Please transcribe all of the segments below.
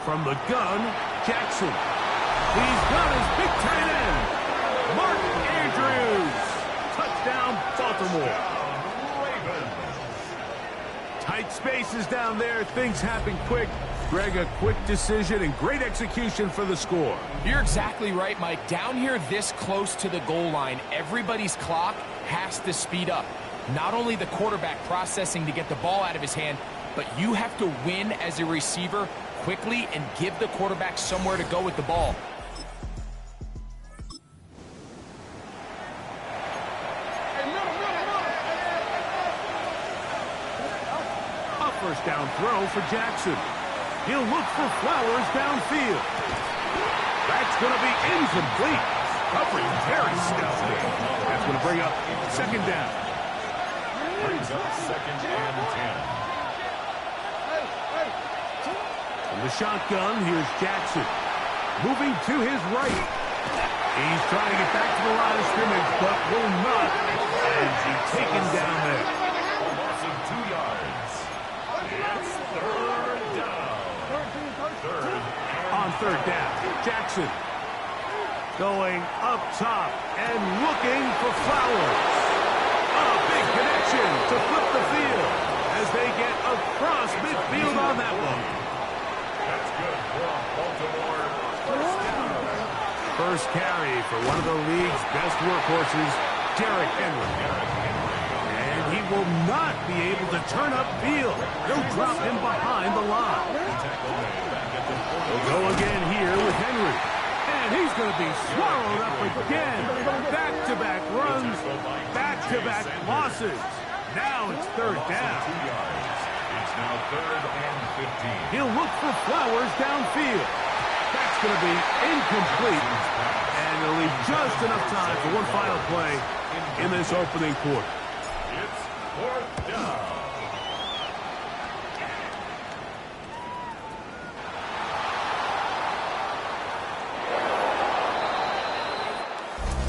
From the gun, Jackson. He's got his big tight end, Mark Andrews. Touchdown, Baltimore. Tight spaces down there. Things happen quick. Greg, a quick decision and great execution for the score. You're exactly right, Mike. Down here this close to the goal line, everybody's clock has to speed up. Not only the quarterback processing to get the ball out of his hand, but you have to win as a receiver quickly and give the quarterback somewhere to go with the ball. A first down throw for Jackson. He'll look for Flowers downfield. That's going to be incomplete. Coverage very stout there. That's going to bring up second down. Brings up second and 10. From the shotgun, here's Jackson. Moving to his right. He's trying to get back to the line of scrimmage, but will not. And he's taken down there. A loss of 2 yards. It's third down. On third down, Jackson going up top and looking for Flowers. A big connection to flip the field as they get across midfield on that one. That's good for Baltimore. First down. First carry for one of the league's best workhorses, Derrick Henry. And he will not be able to turn upfield. They'll drop him behind the line. They'll go again here with Henry. And he's going to be swallowed up again. Back-to-back runs, back-to-back losses. Now it's third down. It's now third and 15. He'll look for Flowers downfield. That's going to be incomplete. And he'll leave just enough time for one final play in this opening quarter. It's fourth down.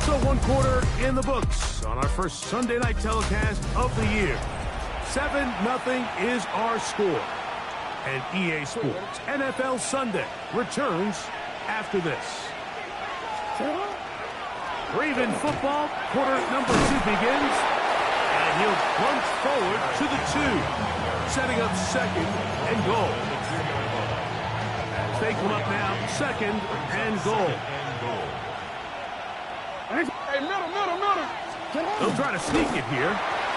So one quarter in the books on our first Sunday night telecast of the year. 7-0 is our score. And EA Sports NFL Sunday returns after this. Raven football, quarter number 2 begins. And he'll plunge forward to the 2. Setting up second and goal. As they come up now, second and goal. Hey, middle. They'll try to sneak it here.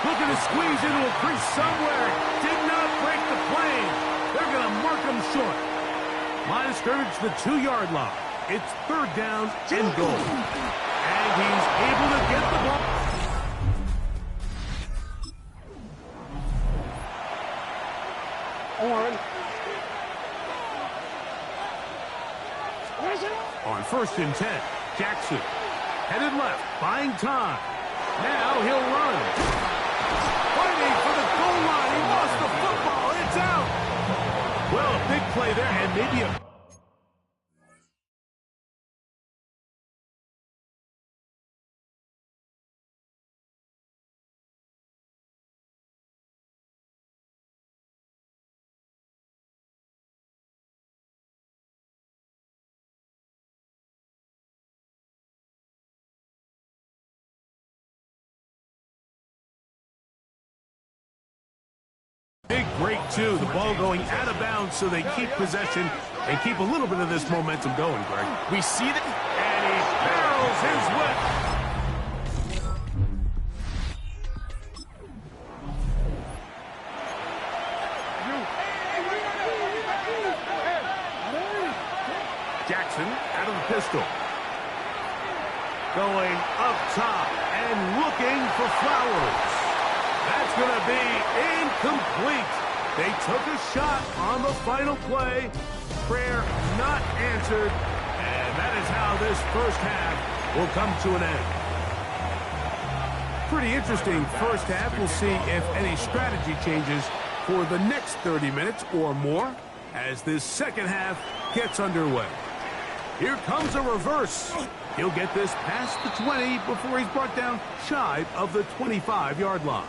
Looking to squeeze into a crease somewhere. Did not break the plane. They're going to mark him short. Line of scrimmage, the 2-yard line. It's third down and goal. And he's able to get the ball. On first and 10, Jackson. Headed left, buying time. Now he'll run. Fighting for the goal line. He lost the football. It's out. Well, a big play there, and maybe a... Big break, too. The ball going out of bounds so they keep possession and keep a little bit of this momentum going, Greg. We see that. And he barrels his way. Jackson out of the pistol. Going up top and looking for Flowers. That's going to be incomplete. They took a shot on the final play. Prayer not answered. And that is how this first half will come to an end. Pretty interesting first half. We'll see if any strategy changes for the next 30 minutes or more as this second half gets underway. Here comes a reverse. He'll get this past the 20 before he's brought down shy of the 25-yard line.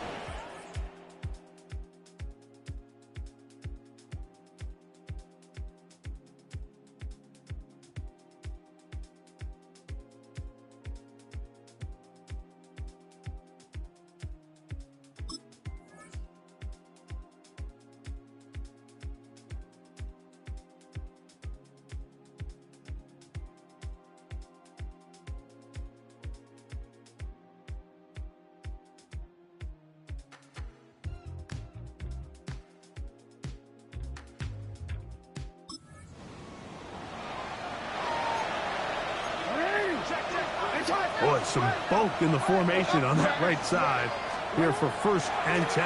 Boy, some bulk in the formation on that right side here for 1st and 10.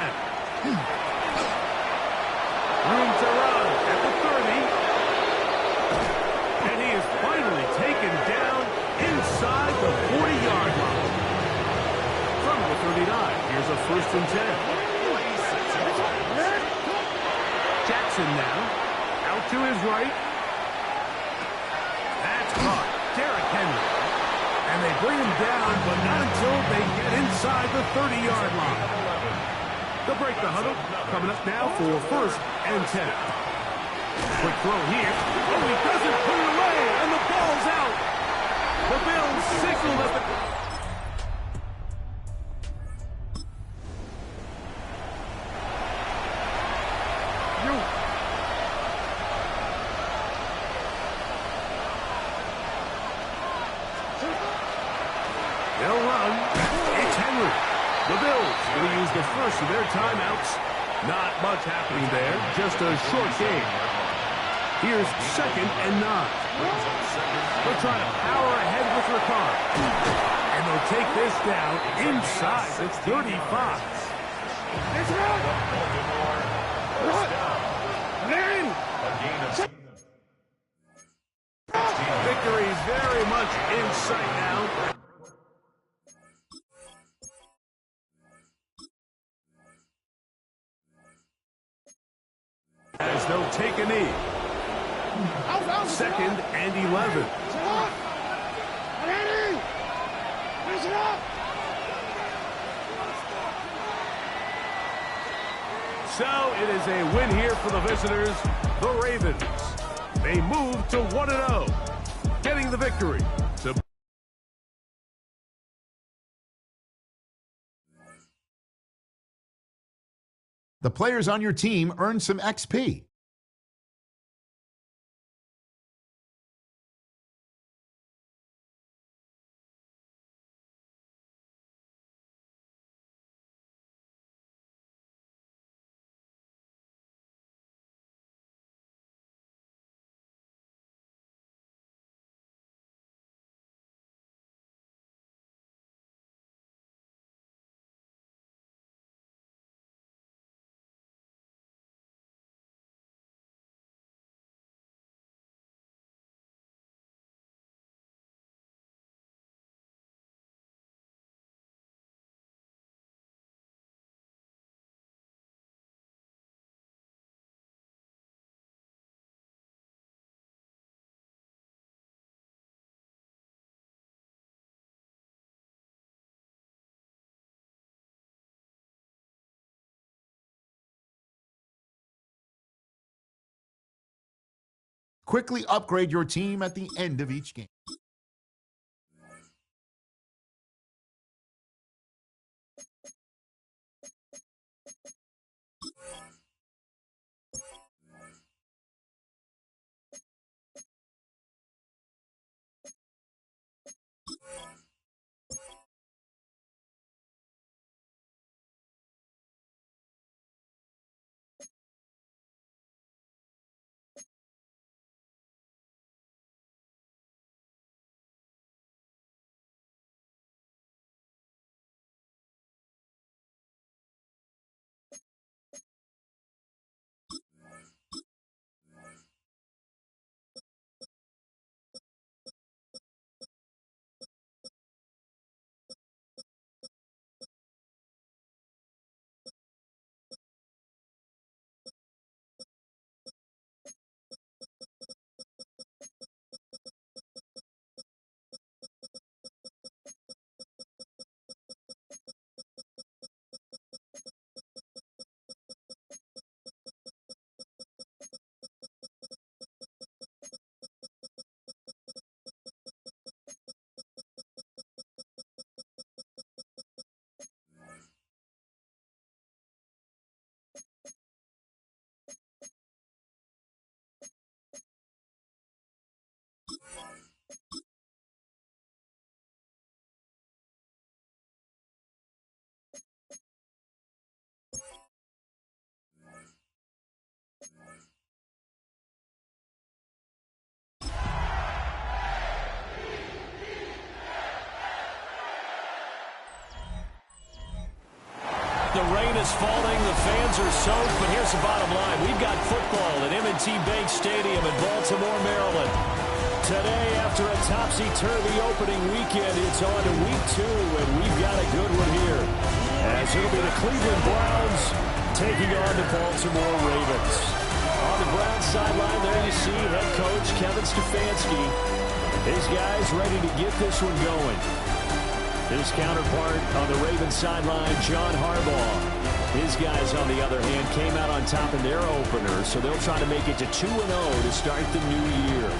Room to run at the 30. And he is finally taken down inside the 40-yard line. From the 39, here's a 1st and 10. Jackson now, out to his right. That's caught. Derrick Henry. And they bring him down, but not until they get inside the 30-yard line. They'll break the huddle. Coming up now for 1st and 10. Quick throw here. Oh, he doesn't put it away, and the ball's out. The Bills signal at the... They'll run. It's Henry. The Bills going to use the first of their timeouts. Not much happening there. Just a short game. Here's 2nd and 9. They'll try to power ahead with Ricard. And they'll take this down inside the 35. It's right. Victory is very much in sight now. As they'll take a knee. 2nd and 11. So it is a win here for the visitors, the Ravens. They move to 1-0, getting the victory. The players on your team earn some XP. Quickly upgrade your team at the end of each game. The rain is falling. The fans are soaked. But here's the bottom line. We've got football at M&T Bank Stadium in Baltimore, Maryland. Today, after a topsy-turvy opening weekend, it's on to week 2, and we've got a good one here. As it'll be the Cleveland Browns taking on the Baltimore Ravens. On the Browns sideline, there you see head coach Kevin Stefanski. His guys ready to get this one going. His counterpart on the Ravens sideline, John Harbaugh. His guys, on the other hand, came out on top in their opener, so they'll try to make it to 2-0 to start the new year.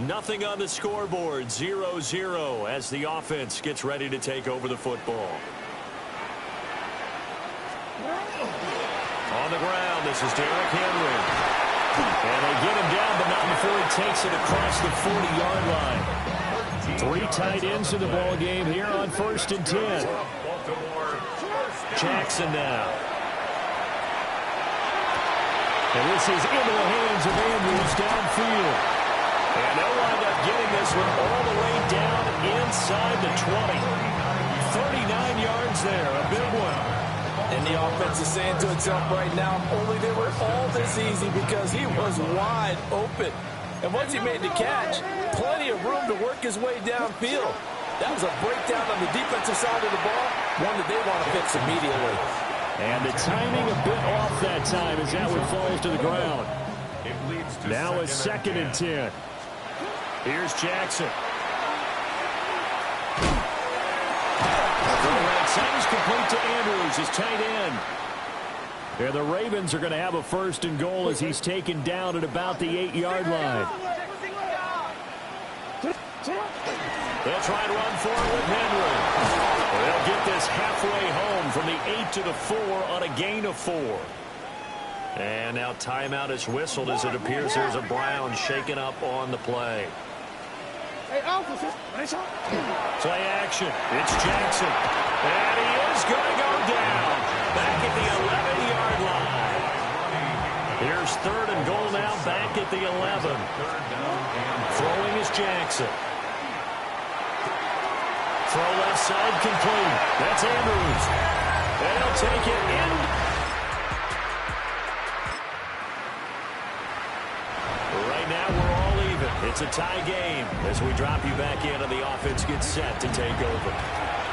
Nothing on the scoreboard, 0-0 as the offense gets ready to take over the football. On the ground, this is Derrick Henry. And they get him down, but not before he takes it across the 40-yard line. 3 tight ends in the ball game here on 1st and 10. Jackson now. And this is into the hands of Andrews downfield. And they'll wind up getting this one all the way down inside the 20. 39 yards there, a big one. And the offense is saying to itself right now, only they were all this easy because he was wide open. And once he made the catch, plenty of room to work his way downfield. That was a breakdown on the defensive side of the ball, one that they want to fix immediately. And the timing a bit off that time as that one falls to the ground. Now it's 2nd and 10. Here's Jackson. Sends complete to Andrews, his tight end. And the Ravens are going to have a 1st and goal as he's taken down at about the 8-yard line. They'll try and run forward with Henry. They'll get this halfway home from the 8 to the 4 on a gain of 4. And now timeout is whistled as it appears there's a Brown shaken up on the play. Play action. It's Jackson. And he is going to go down. Back at the 11-yard line. Here's 3rd and goal now back at the 11. Throwing is Jackson. Throw left side complete. That's Andrews. And he'll take it in. Right now we're all even. It's a tie game as we drop you back in and the offense gets set to take over.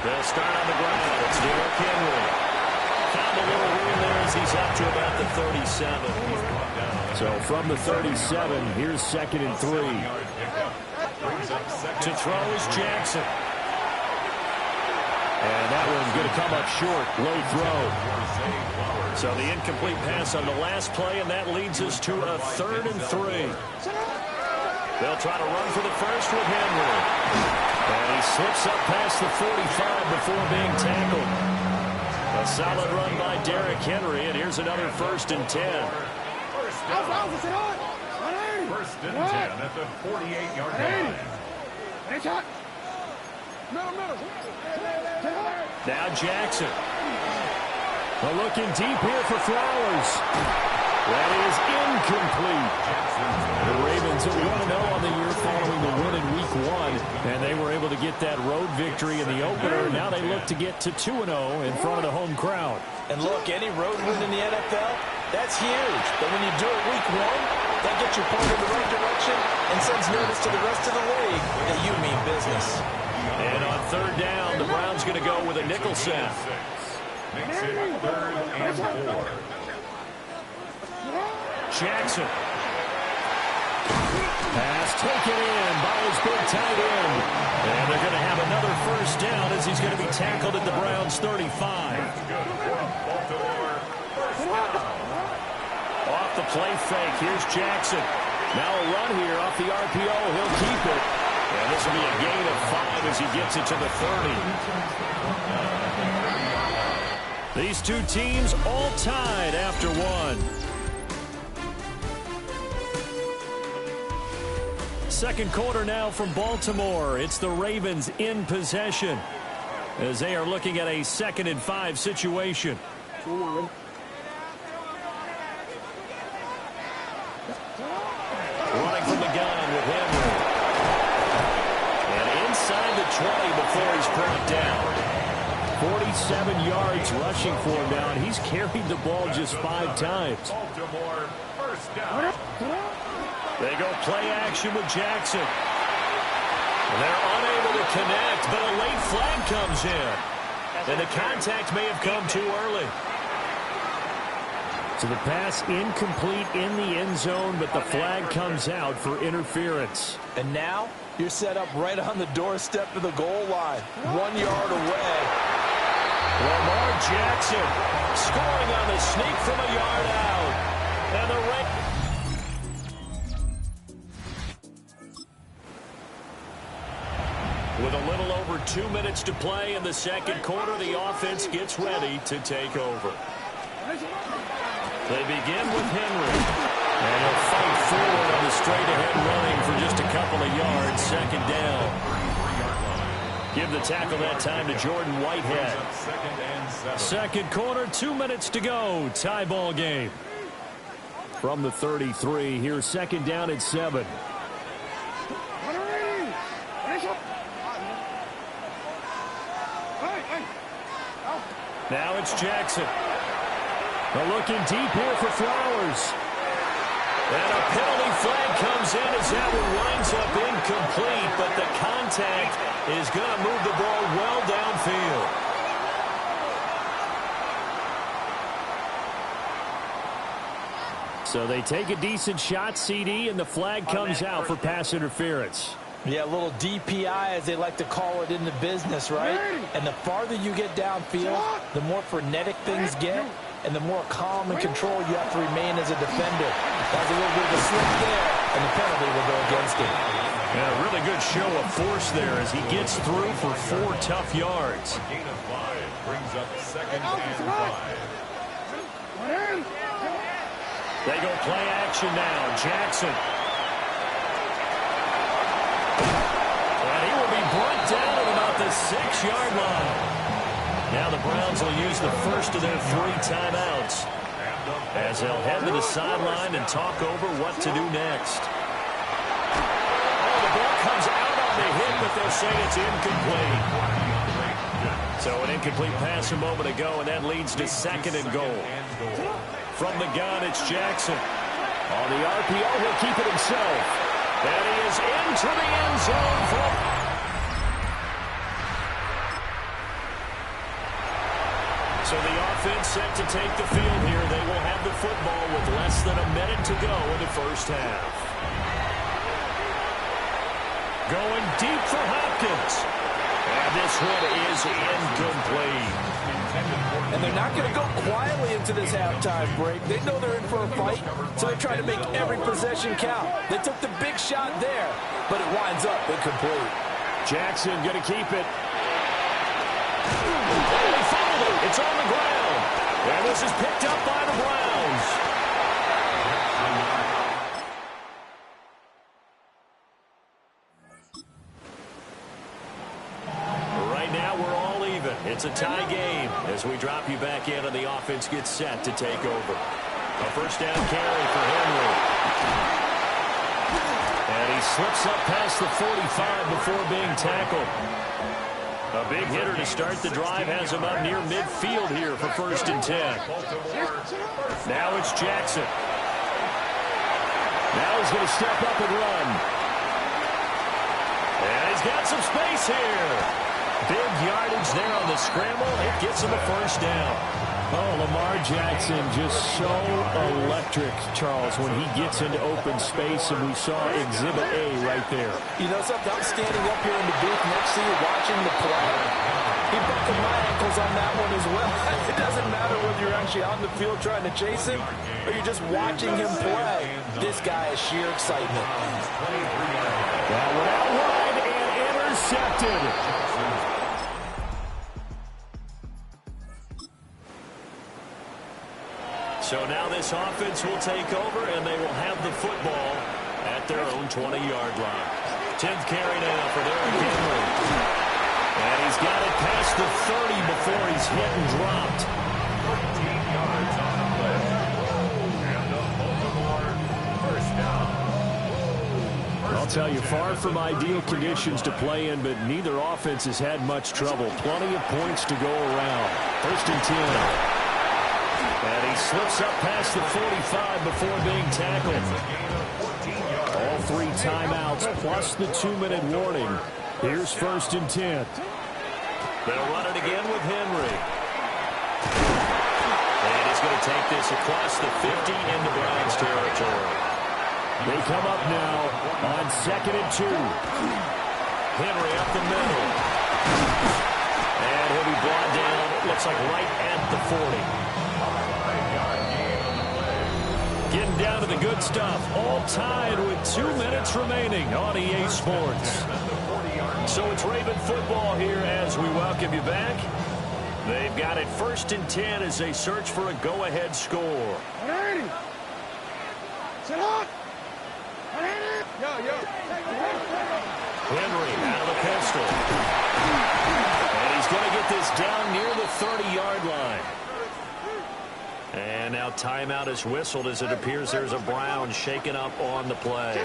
They'll start on the ground. It's Derrick Henry. Found a little room there as he's up to about the 37. So from the 37, here's 2nd and 3. To throw is Jackson. And that one's going to come up short. Low throw. So the incomplete pass on the last play, and that leads us to a 3rd and 3. They'll try to run for the first with Henry. And he slips up past the 45 before being tackled. A solid run by Derrick Henry, and here's another 1st and 10. First and 10 at the 48-yard line. Now Jackson. Looking deep here for Flowers. That is incomplete. The Ravens are 1-0 on the year following the win in Week 1, and they were able to get that road victory in the opener. Now they look to get to 2-0 in front of the home crowd. And look, any road win in the NFL, that's huge. But when you do it Week 1, that gets you pointed in the right direction and sends notice to the rest of the league that you mean business. And on 3rd down, the Browns going to go with a nickel set. Makes it 3rd and 4. Jackson. Pass taken in by his big tight end. And they're going to have another 1st down as he's going to be tackled at the Browns' 35. Off the play fake, here's Jackson. Now a run here off the RPO. He'll keep it. And this will be a gain of 5 as he gets it to the 30. These two teams all tied after one. Second quarter now from Baltimore. It's the Ravens in possession as they are looking at a 2nd and 5 situation. Running from the gun with Henry. And inside the 20 before he's brought down. 47 yards rushing for him now, and he's carried the ball just 5 times. Baltimore, first down. They go play action with Jackson. And they're unable to connect, but a late flag comes in. And the contact may have come too early. So the pass incomplete in the end zone, but the flag comes out for interference. And now you're set up right on the doorstep of the goal line, 1 yard away. Lamar Jackson scoring on the sneak from a yard out. And the with a little over 2 minutes to play in the second quarter, the offense gets ready to take over. They begin with Henry. And he'll fight forward on the straight-ahead running for just a couple of yards. Second down. Give the tackle that time to Jordan Whitehead. Second quarter, 2 minutes to go. Tie ball game. From the 33, here's second down and 7. Now it's Jackson. They're looking deep here for Flowers. And a penalty flag comes in as that one winds up incomplete, but the contact is going to move the ball well downfield. So they take a decent shot, CD, and the flag comes out for pass interference. Yeah, a little DPI, as they like to call it in the business, right? And the farther you get downfield, the more frenetic things get, and the more calm and control you have to remain as a defender. That was a little bit of a slip there, and the penalty will go against him. Yeah, a really good show of force there as he gets through for 4 tough yards. A gain of 5 brings up 2nd and 5. They go play action now. Jackson. And he will be brought down at about the 6-yard line. Now the Browns will use the first of their 3 timeouts as they'll head to the sideline and talk over what to do next. Oh, the ball comes out on the hit, but they'll say it's incomplete. So an incomplete pass a moment ago, and that leads to 2nd and goal. From the gun, it's Jackson. On the RPO, he'll keep it himself. And he is into the end zone for... So the offense set to take the field here. They will have the football with less than a minute to go in the first half. Going deep for Hopkins. And this one is incomplete. And they're not going to go quietly into this halftime break. They know they're in for a fight, so they're trying to make every possession count. They took the big shot there, but it winds up incomplete. Jackson going to keep it. It's on the ground. And this is picked up by the Browns. Right now, we're all even. It's a tie game as we drop you back in and the offense gets set to take over. A first down carry for Henry. And he slips up past the 45 before being tackled. A big hitter to start the drive has him up near midfield here for 1st and 10. Now it's Jackson. Now he's going to step up and run. And he's got some space here. Big yardage there on the scramble. It gets him a first down. Oh, Lamar Jackson just so electric, Charles, when he gets into open space, and we saw Exhibit A right there. You know something? I'm standing up here in the booth next to you watching the play. He buckled my ankles on that one as well. It doesn't matter whether you're actually out in the field trying to chase him or you're just watching him play. This guy is sheer excitement. That one out wide and intercepted. So now this offense will take over, and they will have the football at their own 20-yard line. 10th carry now for Derrick Henry. And he's got it past the 30 before he's hit and dropped. 14 yards on the play. And the Baltimore first down. I'll tell you, far from ideal conditions to play in, but neither offense has had much trouble. Plenty of points to go around. 1st and 10. And he slips up past the 45 before being tackled. All 3 timeouts plus the 2-minute warning. Here's 1st and 10. They'll run it again with Henry. And he's going to take this across the 50 into Browns territory. They come up now on 2nd and 2. Henry up the middle. And he'll be brought down, it looks like right at the 40. Getting down to the good stuff. All tied with 2 minutes remaining on EA Sports. So it's Raven football here as we welcome you back. They've got it 1st and 10 as they search for a go-ahead score. Henry out of the pistol. And he's going to get this down near the 30-yard line. And now timeout is whistled as it appears there's a Brown shaken up on the play.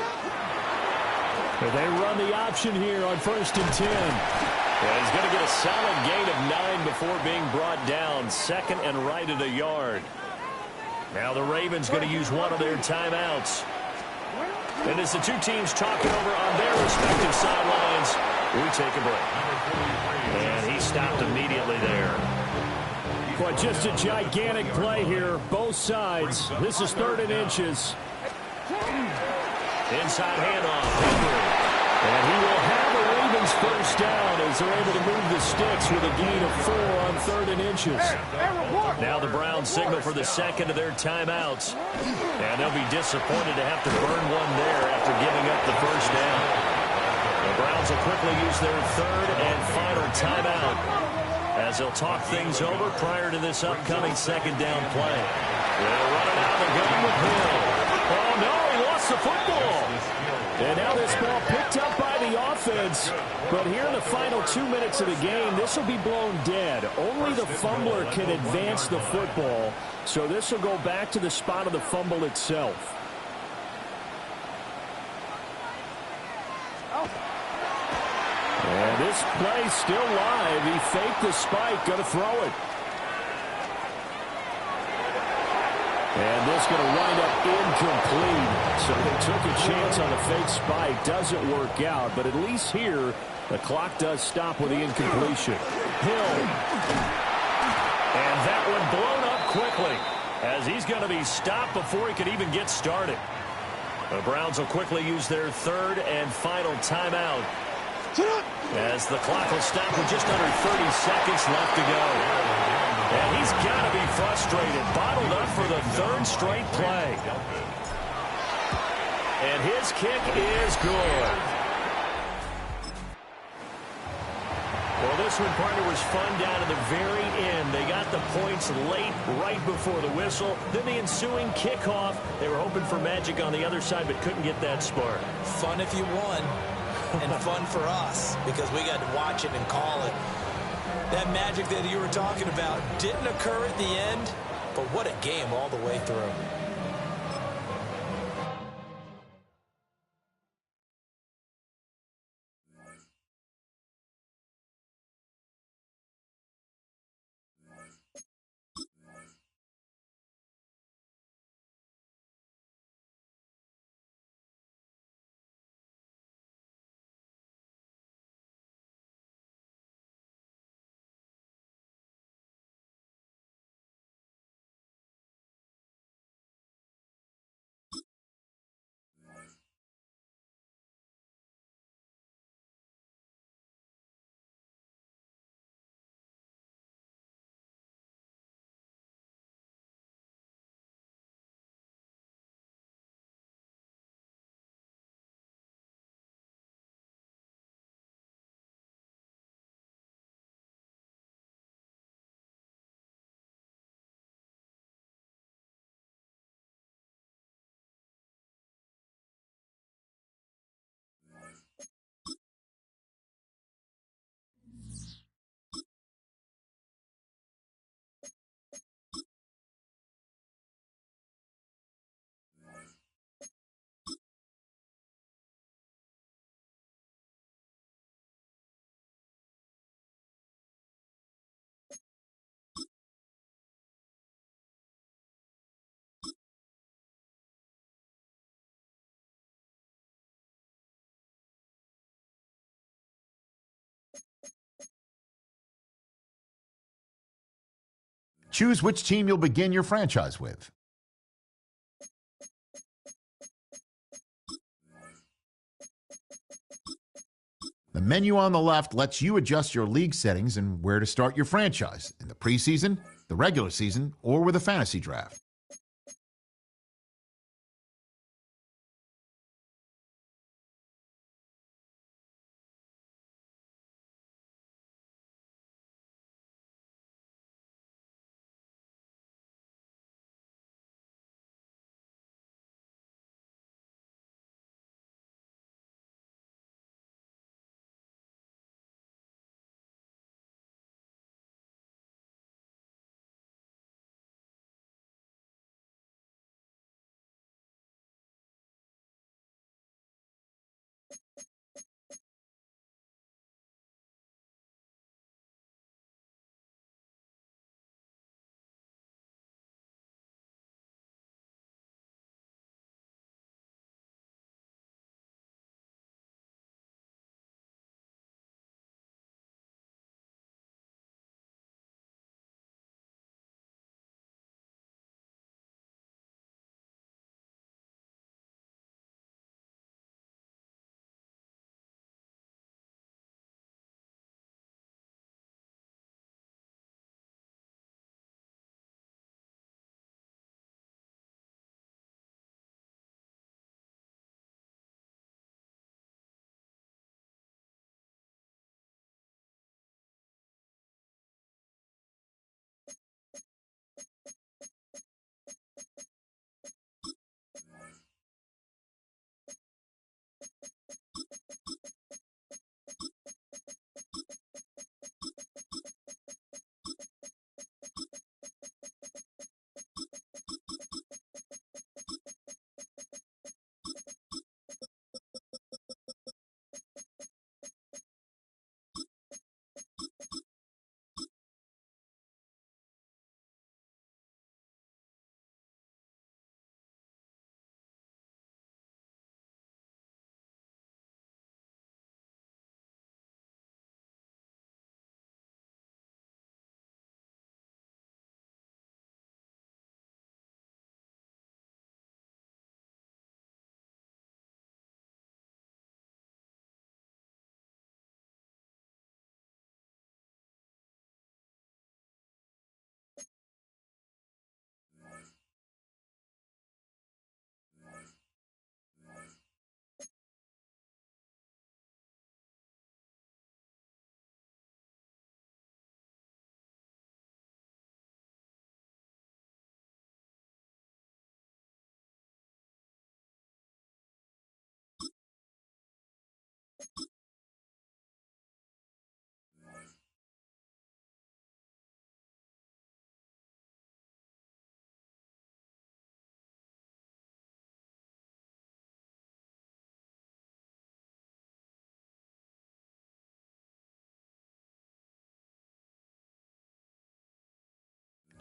They run the option here on 1st and 10. And he's going to get a solid gain of 9 before being brought down. 2nd and right at a yard. Now the Ravens going to use one of their timeouts. And as the two teams talking over on their respective sidelines, we take a break. And he stopped immediately there. Boy, just a gigantic play here, both sides. This is 3rd and inches. Inside handoff, Henry. And he will have the Ravens first down as they're able to move the sticks with a gain of 4 on 3rd and inches. Now the Browns signal for the 2nd of their timeouts. And they'll be disappointed to have to burn one there after giving up the first down. The Browns will quickly use their 3rd and final timeout as they'll talk things over prior to this upcoming 2nd down play. They'll run it out of the gun with Hill. Oh, no, he lost the football. And now this ball picked up by the offense. But here in the final 2 minutes of the game, this will be blown dead. Only the fumbler can advance the football. So this will go back to the spot of the fumble itself. And this play still live. He faked the spike, going to throw it. And this going to wind up incomplete. So they took a chance on the fake spike. Doesn't work out, but at least here, the clock does stop with the incompletion. Hill. And that one blown up quickly as he's going to be stopped before he could even get started. The Browns will quickly use their 3rd and final timeout as the clock will stop with just under 30 seconds left to go. And he's got to be frustrated. Bottled up for the 3rd straight play. And his kick is good. Well, this one, partner, was fun down to the very end. They got the points late, right before the whistle. Then the ensuing kickoff. They were hoping for magic on the other side, but couldn't get that spark. Fun if you won, and fun for us because we got to watch it and call it. That magic that you were talking about didn't occur at the end, but what a game all the way through. Choose which team you'll begin your franchise with. The menu on the left lets you adjust your league settings and where to start your franchise, in the preseason, the regular season, or with a fantasy draft.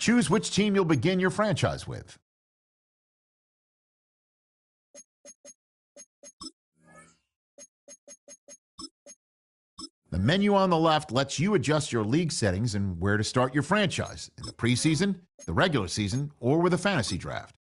Choose which team you'll begin your franchise with. The menu on the left lets you adjust your league settings and where to start your franchise, in the preseason, the regular season, or with a fantasy draft.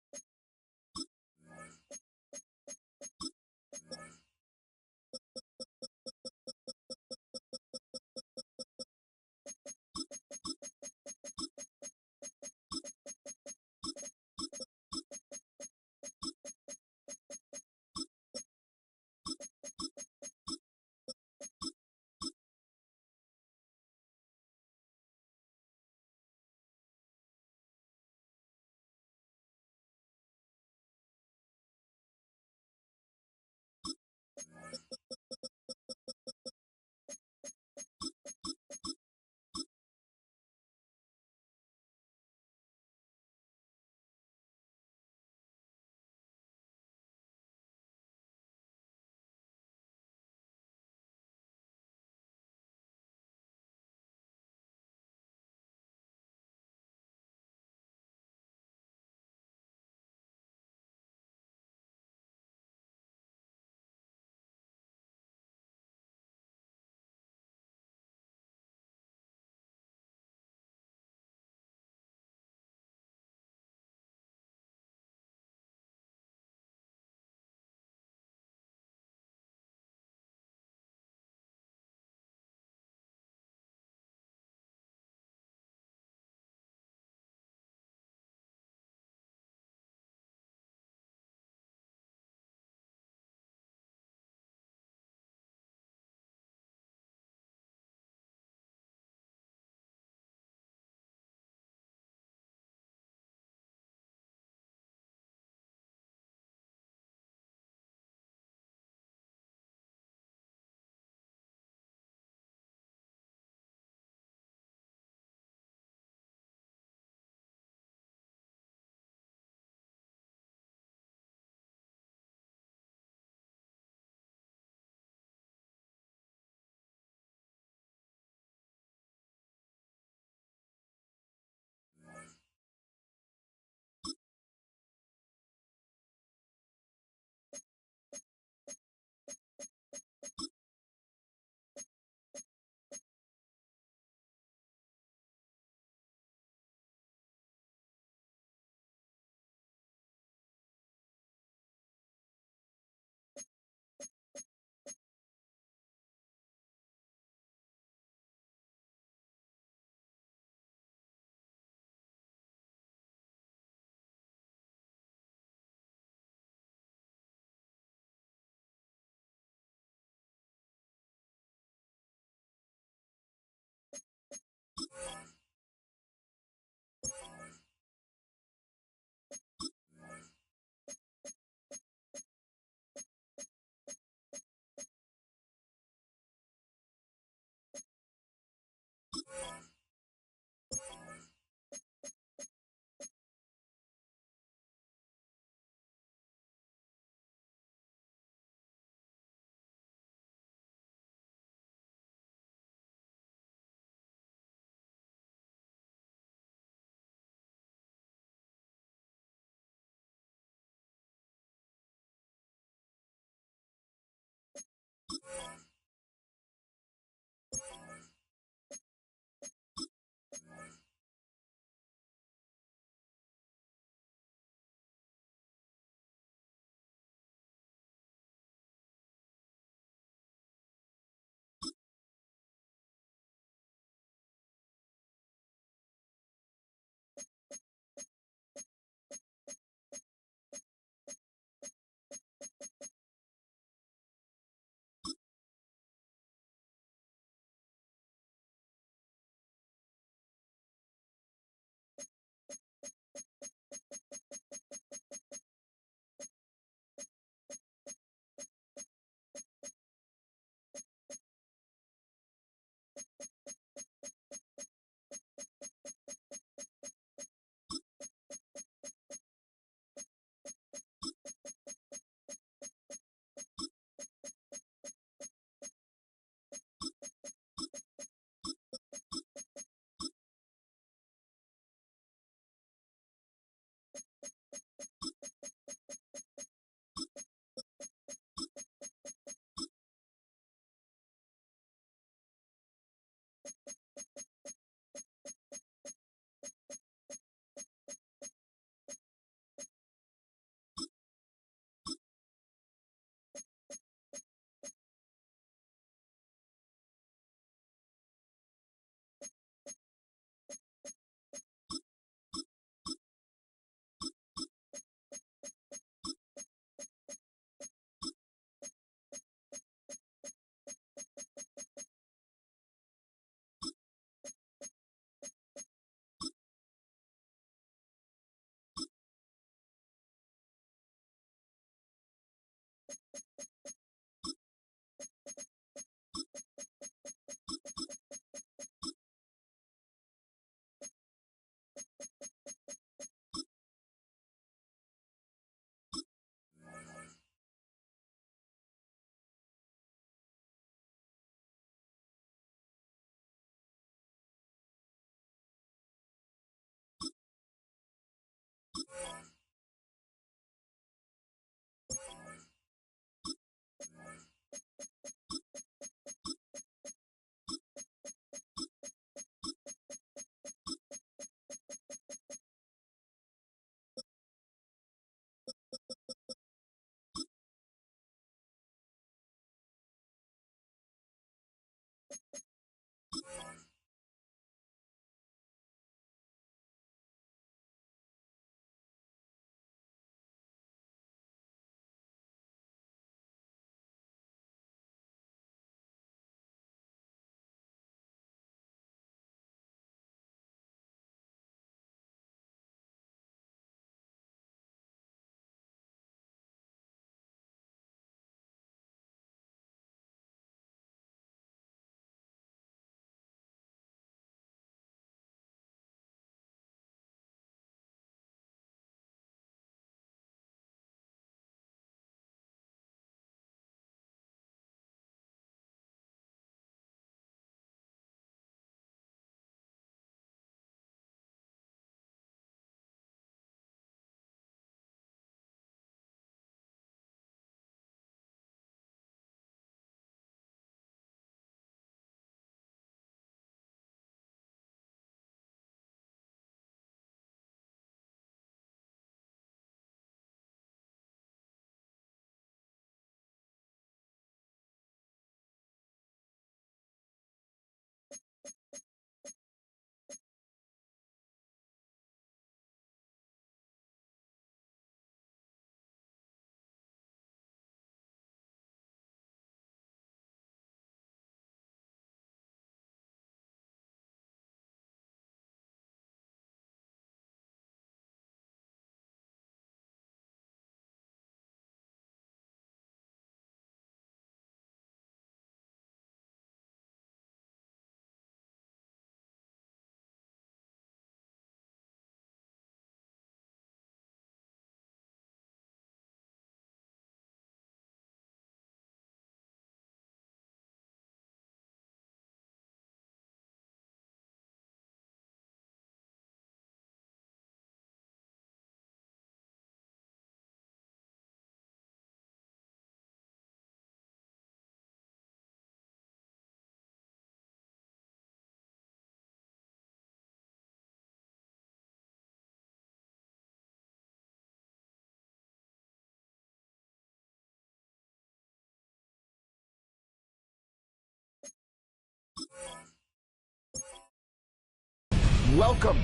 Welcome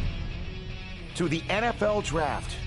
to the NFL Draft.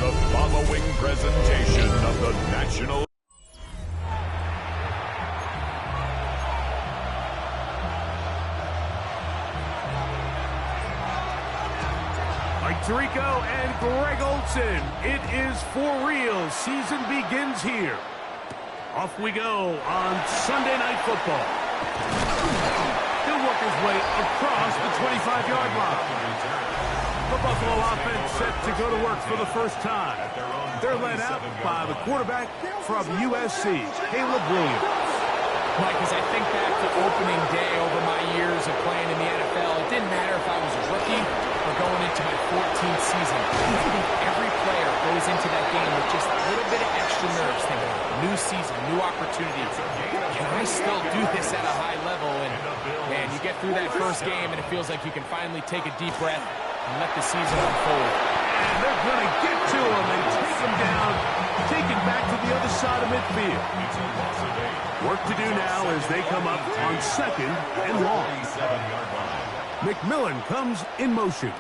the following presentation of the National. Mike Tirico and Greg Olsen. It is for real. Season begins here. Off we go on Sunday Night Football. He'll work his way across the 25-yard line. The Buffalo offense set to go to work for the first time. They're led out by the quarterback from USC, Caleb Williams. Mike, as I think back to opening day over my years of playing in the NFL, it didn't matter if I was a rookie or going into my 14th season. I think every player goes into that game with just a little bit of extra nerves, thinking, new season, new opportunity. Can I still do this at a high level? And, man, you get through that first game, and it feels like you can finally take a deep breath and let the season unfold. And they're going to get to him and take him down, take him back to the other side of midfield. Work to do now as they come up on second and long. McMillan comes in motion.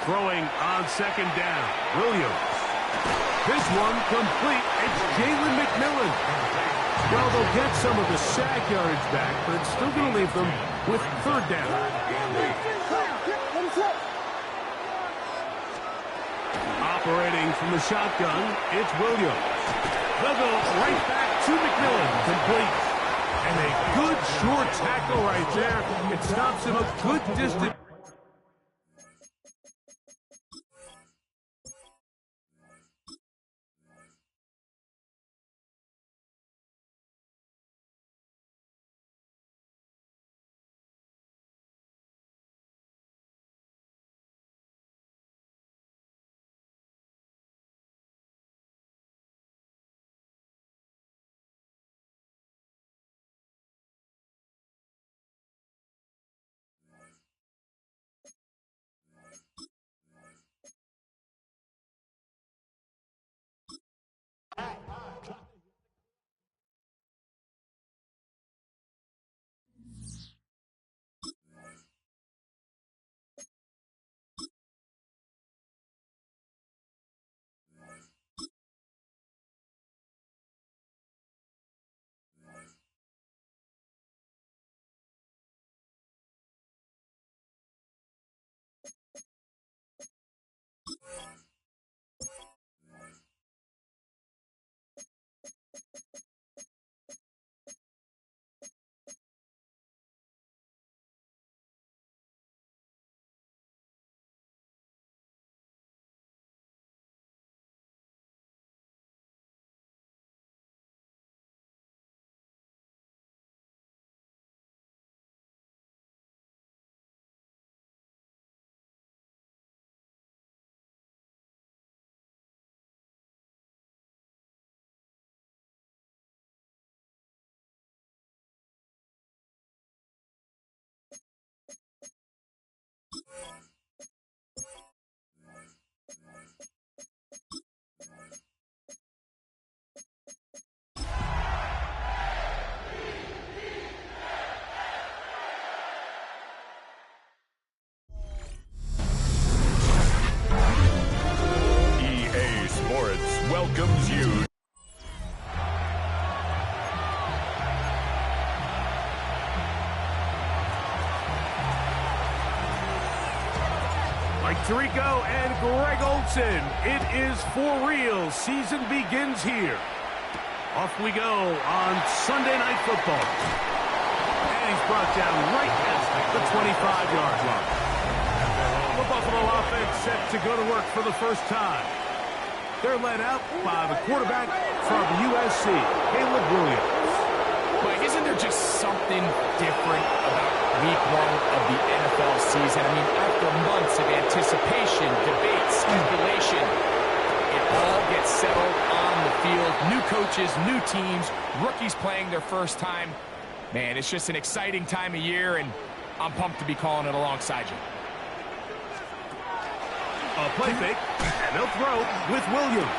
Throwing on second down. Williams. This one complete. It's Jalen McMillan. Well, they'll get some of the sack yardage back, but it's still going to leave them with third down. Operating from the shotgun, it's Williams. They'll go right back to McMillan, complete. And a good short tackle right there. It stops him a good distance. Welcomes you. Mike Tirico and Greg Olsen. It is for real. Season begins here. Off we go on Sunday Night Football. And he's brought down right at the 25-yard line. The Buffalo offense set to go to work for the first time. They're led out by the quarterback from USC, Caleb Williams. Mike, isn't there just something different about week one of the NFL season? I mean, after months of anticipation, debate, speculation, it all gets settled on the field. New coaches, new teams, rookies playing their first time. Man, it's just an exciting time of year, and I'm pumped to be calling it alongside you. A play fake, and they'll throw with Williams.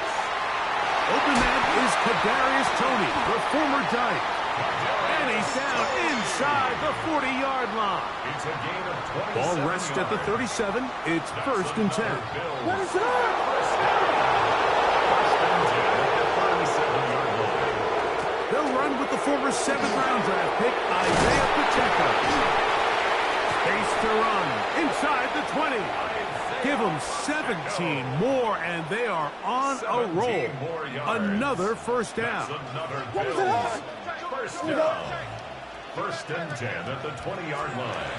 Open man is Kadarius Toney, the former Giant. And he's down inside the 40-yard line. It's a gain of 27 Ball rests at the 37. It's 1st and 10. They'll run with the former 7th-round draft pick, Isaiah Pacheco. Pace to run inside the 20. Give them 17 more, and they are on a roll. Another first down. First down. 1st and 10 at the 20-yard line.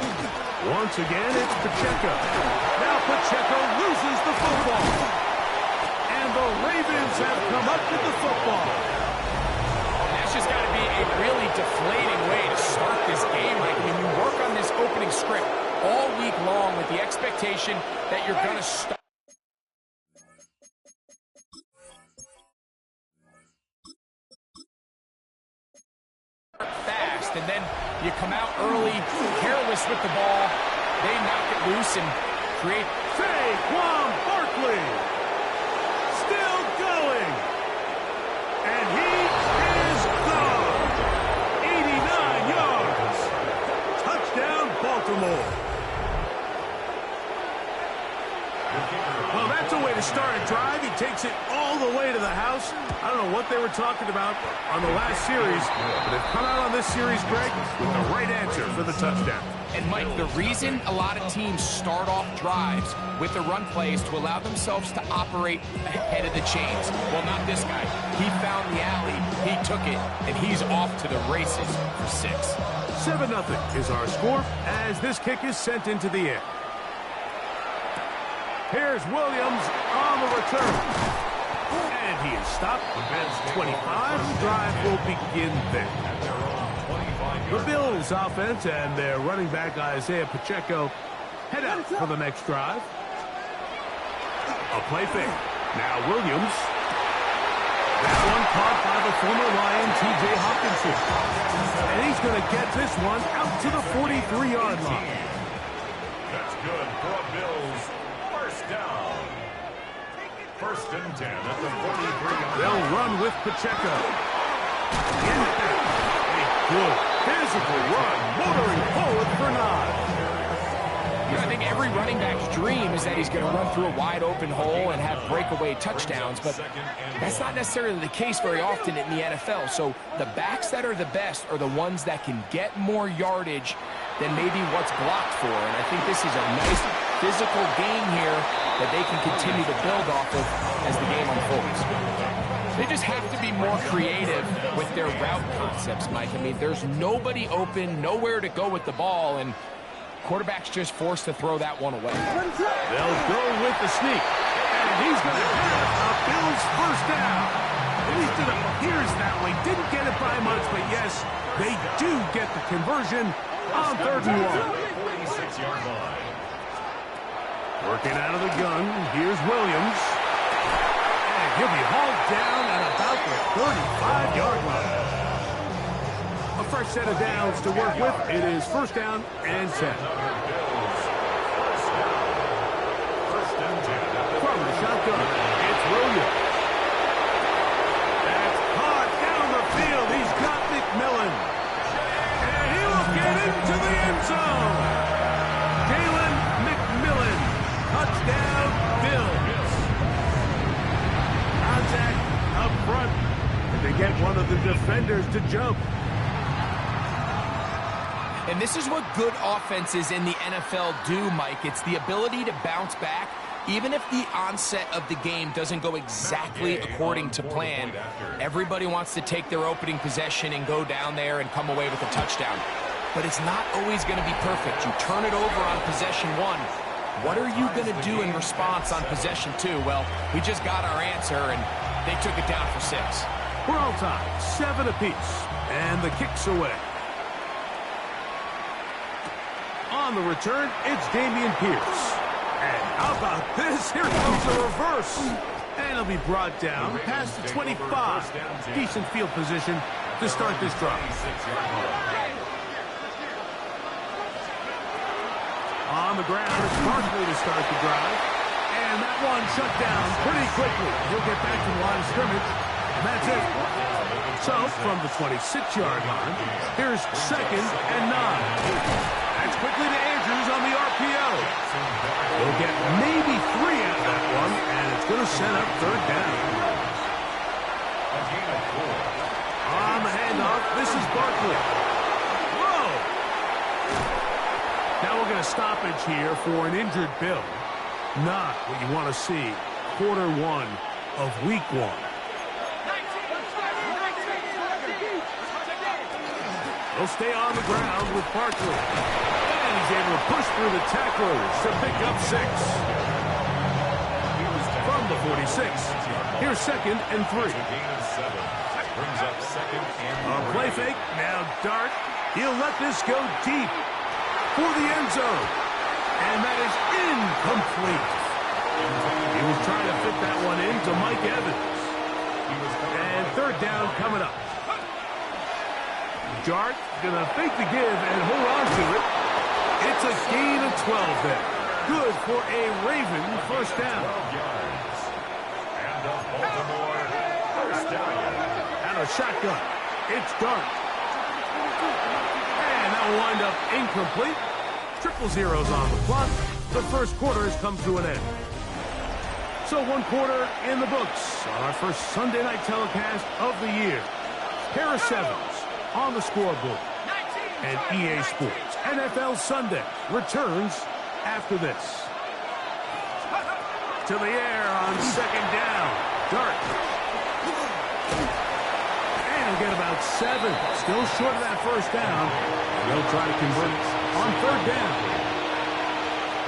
Once again, it's Pacheco. Now Pacheco loses the football. And the Ravens have come up with the football. That's just got to be a really deflating way to start this game. Like, when you work on this opening script all week long with the expectation that you're going to start fast, and then you come out early, careless with the ball, they knock it loose and create. Saquon Barkley still going. And he is gone. 89 yards. Touchdown, Baltimore. Well, that's a way to start a drive. He takes it all the way to the house. I don't know what they were talking about on the last series, but they've come out on this series, Greg, with the right answer for the touchdown. And, Mike, the reason a lot of teams start off drives with the run plays to allow themselves to operate ahead of the chains. Well, not this guy. He found the alley, he took it, and he's off to the races for 6. 7-0 is our score as this kick is sent into the air. Here's Williams on the return. And he is stopped. 25. Drive will begin then. The Bills offense and their running back Isaiah Pacheco head out for the next drive. A play fake. Now Williams. That one caught by the former Lion, T.J. Hawkinson. And he's going to get this one out to the 43-yard line. That's good for Bills. First down. 1st and 10 at the 43-yard line. They'll run with Pacheco. In back. A good physical run, motoring forward for 9. You know, I think every running back's dream is that he's going to run through a wide open hole and have breakaway touchdowns, but that's not necessarily the case very often in the NFL. So the backs that are the best are the ones that can get more yardage than maybe what's blocked for. And I think this is a nice physical game here that they can continue to build off of as the game unfolds. They just have to be more creative with their route concepts, Mike. I mean, there's nobody open, nowhere to go with the ball, and quarterback's just forced to throw that one away. They'll go with the sneak. And he's going to have a Bills first down. At least it appears that way. Didn't get it by much, but yes, they do get the conversion on 3rd and 1. 46-yard line. Working out of the gun, here's Williams. And he'll be hauled down at about the 35-yard line. A fresh set of downs to work with. It is 1st down and 10. From the shotgun, it's Williams. That's caught down the field. He's got McMillan. And he will get into the end zone. Jalen McMillan. Touchdown, Bills. Contact up front. And they get one of the defenders to jump. And this is what good offenses in the NFL do, Mike. It's the ability to bounce back, even if the onset of the game doesn't go exactly according to plan. Everybody wants to take their opening possession and go down there and come away with a touchdown. But it's not always going to be perfect. You turn it over on possession 1. What are you going to do in response on possession 2? Well, we just got our answer, and they took it down for 6. We're all tied, 7 apiece, and the kick's away. On the return, it's Dameon Pierce. And how about this? Here comes the reverse. And he'll be brought down past the 25. Decent field position to start this drive. On the ground, it's Barkley to start the drive. And that one shut down pretty quickly. He'll get back to the line of scrimmage. And that's it. So, from the 26-yard line, here's 2nd and 9. That's quickly to Andrews on the RPO. He'll get maybe 3 out of that one, and it's going to set up 3rd down. On the handoff, this is Barkley. Whoa! Now we're going to stoppage here for an injured Bill. Not what you want to see. Quarter 1 of week 1. He'll stay on the ground with Barkley. And he's able to push through the tacklers to pick up 6. From the 46, here's 2nd and 3. A play fake, now Dart. He'll let this go deep for the end zone. And that is incomplete. He was trying to fit that one into Mike Evans. And 3rd down coming up. Dart going to fake the give and hold on to it. It's a gain of 12 there. Good for a Raven 1st down. And a Baltimore 1st down. Out of shotgun. It's Dart. And that will wind up incomplete. Triple zeros on the clock. The 1st quarter has come to an end. So 1 quarter in the books on our first Sunday night telecast of the year. Pair of 7s on the scoreboard. And EA Sports NFL Sunday returns after this. To the air on 2nd down. Dart. And he'll get about 7. Still short of that 1st down. And they'll try to convert on 3rd down.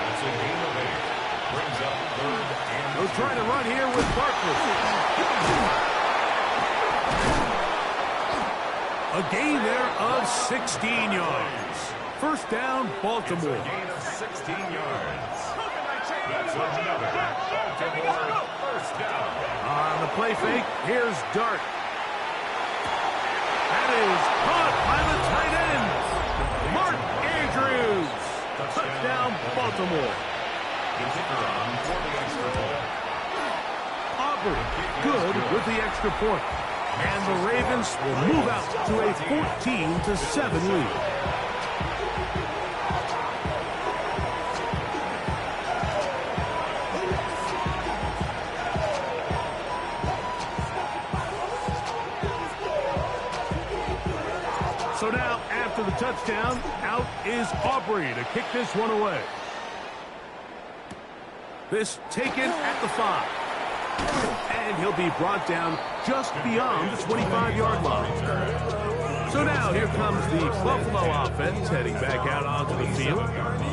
That's a gain of 8. Brings up 3rd and They'll try to run here with Barkley. A gain there of 16 yards. 1st down, Baltimore. gain of 16 yards. That's another Baltimore 1st down. On the play fake, here's Dart. That is caught by the tight end, Mark Andrews. Touchdown, Baltimore. The kicker on for the extra point. Aubrey, good with the extra point. And the Ravens will move out to a 14-7 lead. So now, after the touchdown, out is Aubrey to kick this one away. This taken at the 5. And he'll be brought down just beyond the 25-yard line. So now here comes the Buffalo offense heading back out onto the field.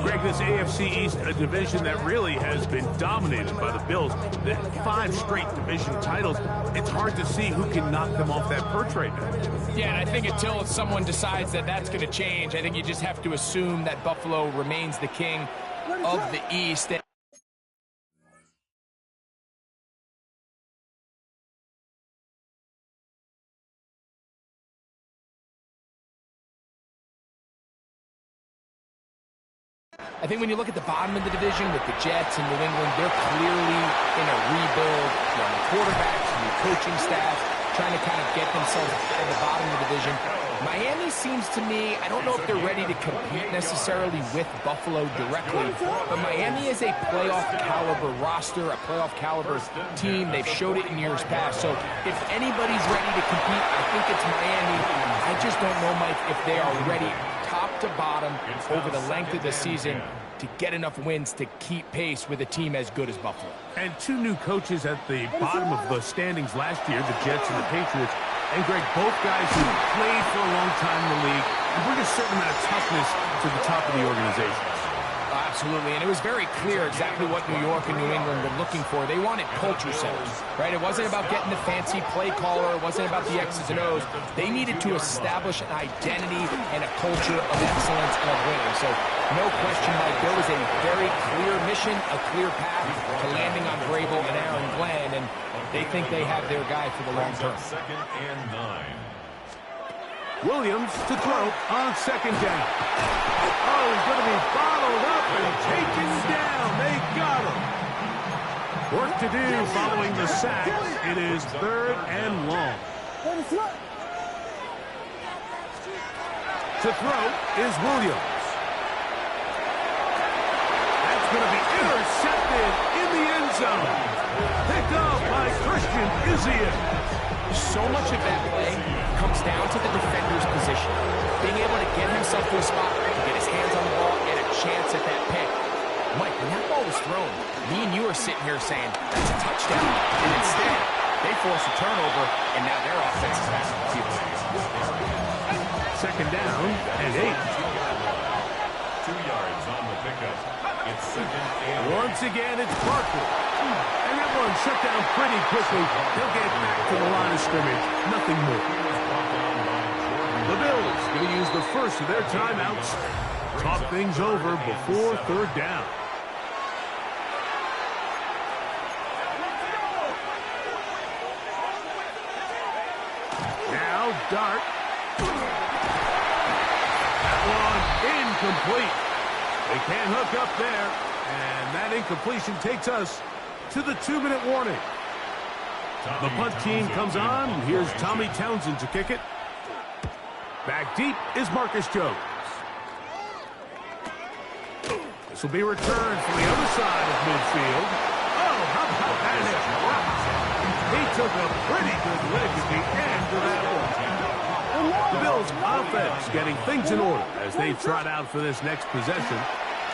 Greg, this AFC East, a division that really has been dominated by the Bills. The 5 straight division titles. It's hard to see who can knock them off that perch right now. Yeah, and I think until someone decides that that's going to change, I think you just have to assume that Buffalo remains the king of the East. I think when you look at the bottom of the division with the Jets and New England, they're clearly in a rebuild. Young quarterbacks, new coaching staff, trying to kind of get themselves out of the bottom of the division. Miami seems to me, I don't know if they're ready to compete necessarily with Buffalo directly, but Miami is a playoff caliber roster, a playoff caliber team. They've showed it in years past. So if anybody's ready to compete, I think it's Miami. I just don't know, Mike, if they are ready top to bottom over the length of the season to get enough wins to keep pace with a team as good as Buffalo. And 2 new coaches at the bottom of the standings last year, the Jets and the Patriots. And, Greg, both guys who played for a long time in the league and bring a certain amount of toughness to the top of the organization. Absolutely, and it was very clear exactly what New York and New England were looking for. They wanted culture setters, right? It wasn't about getting the fancy play caller. It wasn't about the X's and O's. They needed to establish an identity and a culture of excellence and of winning. So, no question, Mike, there was a very clear mission, a clear path to landing on Vrabel and Aaron Glenn, and they think they have their guy for the long term. 2nd and 9. Williams to throw on 2nd down. Oh, he's going to be bottled up and taken down. They got him. Work to do following the sack. It is 3rd and long. To throw is Williams. That's going to be intercepted in the end zone. Picked up by Christian Izzian. So much of that play comes down to the defender's position. Being able to get himself to a spot, to get his hands on the ball, and a chance at that pick. Mike, when that ball was thrown, me and you are sitting here saying, that's a touchdown. And instead, they force a turnover, and now their offense is back on the field. Second down and 8. 2 yards on the pickup. It's second and once again, it's Barkley. And that one shut down pretty quickly. They'll get back to the line of scrimmage. Nothing more. The Bills going to use the first of their timeouts. Talk things over before third down. Now, Dart. That one incomplete. They can't hook up there. And that incompletion takes us to the 2-minute warning. The punt team comes on. Here's Tommy Townsend to kick it. Back deep is Marcus Jones. This will be returned from the other side of midfield. Oh, how about that hit? Wow. He took a pretty good lick at the end of that one. The Bills offense getting things in order as they trot out for this next possession.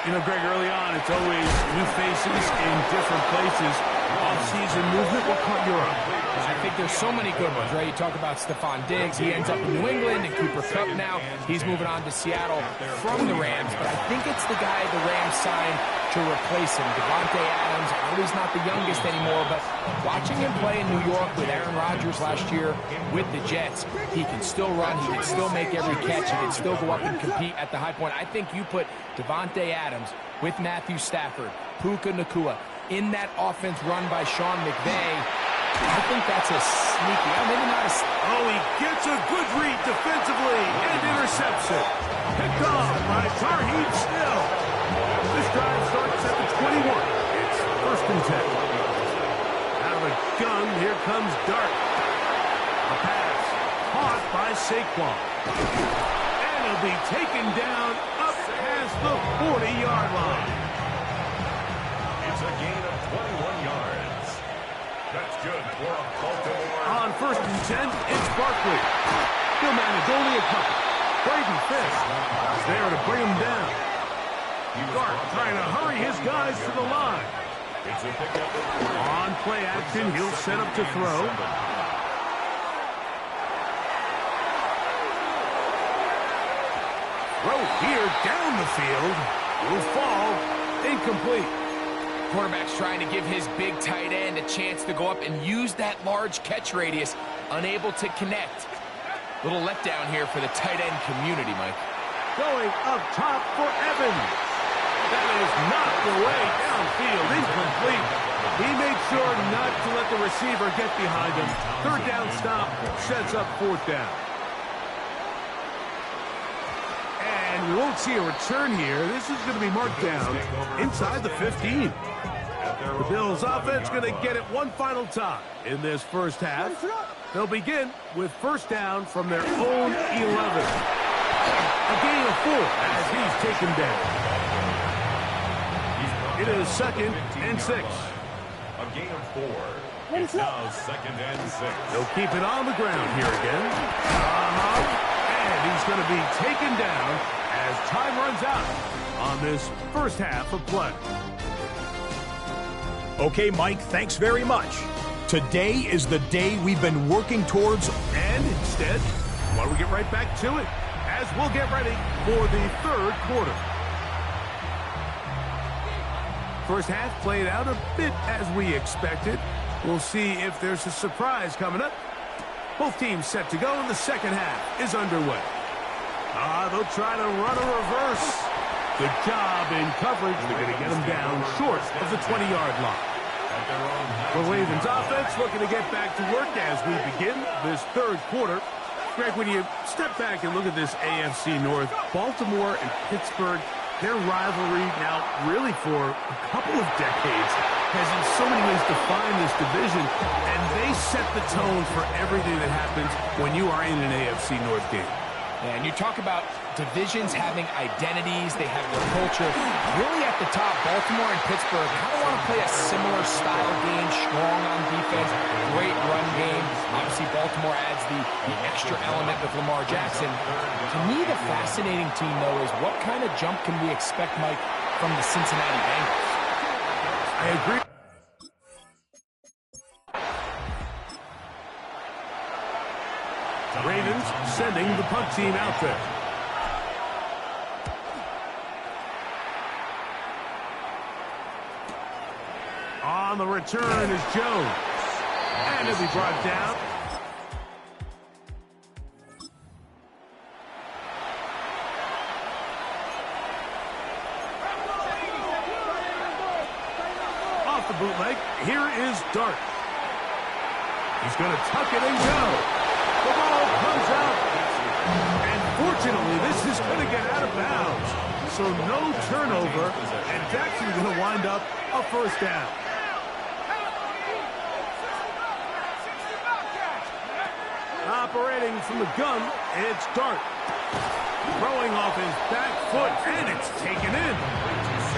You know, Greg, early on, it's always new faces in different places. Off-season movement, what caught your eye? I think there's so many good ones, right? You talk about Stephon Diggs. He ends up in New England, and Cooper Kupp now. He's moving on to Seattle from the Rams, but I think it's the guy the Rams signed to replace him. Davante Adams, I know he's not the youngest anymore, but watching him play in New York with Aaron Rodgers last year with the Jets, he can still run, he can still make every catch, he can still go up and compete at the high point. I think you put Davante Adams with Matthew Stafford, Puka Nacua, in that offense run by Sean McVay. I think that's a sneaky, maybe not a... Oh, he gets a good read defensively and intercepts it. Picked off by Tarheed Still. This drive starts at the 21. It's first and 10. Out of the gun, here comes Dart. A pass caught by Saquon. And he'll be taken down up past the 40-yard line. It's a gain of 21 yards. That's good for a Baltimore. On first and 10, it's Barkley. He'll manage only a couple. Braden Fisk is there to bring him down. Dart trying to hurry his guys to the line. It's a pickup of 4. On play action, he'll set up to throw. Throw here down the field. Will fall. Incomplete. Quarterback's trying to give his big tight end a chance to go up and use that large catch radius. Unable to connect. Little letdown here for the tight end community, Mike. Going up top for Evans. That is knocked away downfield. Incomplete. He made sure not to let the receiver get behind him. Third down stop sets up fourth down. And we won't see a return here. This is going to be marked down inside the 15. The Bills offense going to get it one final time in this first half. They'll begin with first down from their own 11. A gain of 4 as he's taken down. It is second and 6. A gain of 4. It's now second and 6. They'll keep it on the ground here again. And he's going to be taken down as time runs out on this first half of play. Okay, Mike, thanks very much. Today is the day we've been working towards. And instead, why don't we get right back to it as we'll get ready for the third quarter. First half played out a bit as we expected. We'll see if there's a surprise coming up. Both teams set to go, and the second half is underway. They'll try to run a reverse. Good job in coverage. They're going to get them down short of the 20-yard line. The Ravens offense looking to get back to work as we begin this third quarter. Greg, when you step back and look at this AFC North, Baltimore and Pittsburgh, their rivalry now really for a couple of decades has in so many ways defined this division, and they set the tone for everything that happens when you are in an AFC North game. And you talk about divisions having identities, they have their culture. Really at the top, Baltimore and Pittsburgh kind of want to play a similar style game, strong on defense, great run game. Obviously, Baltimore adds the extra element with Lamar Jackson. To me, the fascinating team, though, is what kind of jump can we expect, Mike, from the Cincinnati Bengals? I agree. Ravens sending the punt team out there. On the return is Jones. And he'll be brought down. Off the bootleg, here is Dart. He's going to tuck it and go. The ball comes out. And fortunately, this is going to get out of bounds. So no turnover, and it's actually going to wind up a first down. Operating from the gun, it's Dart. Throwing off his back foot, and it's taken in.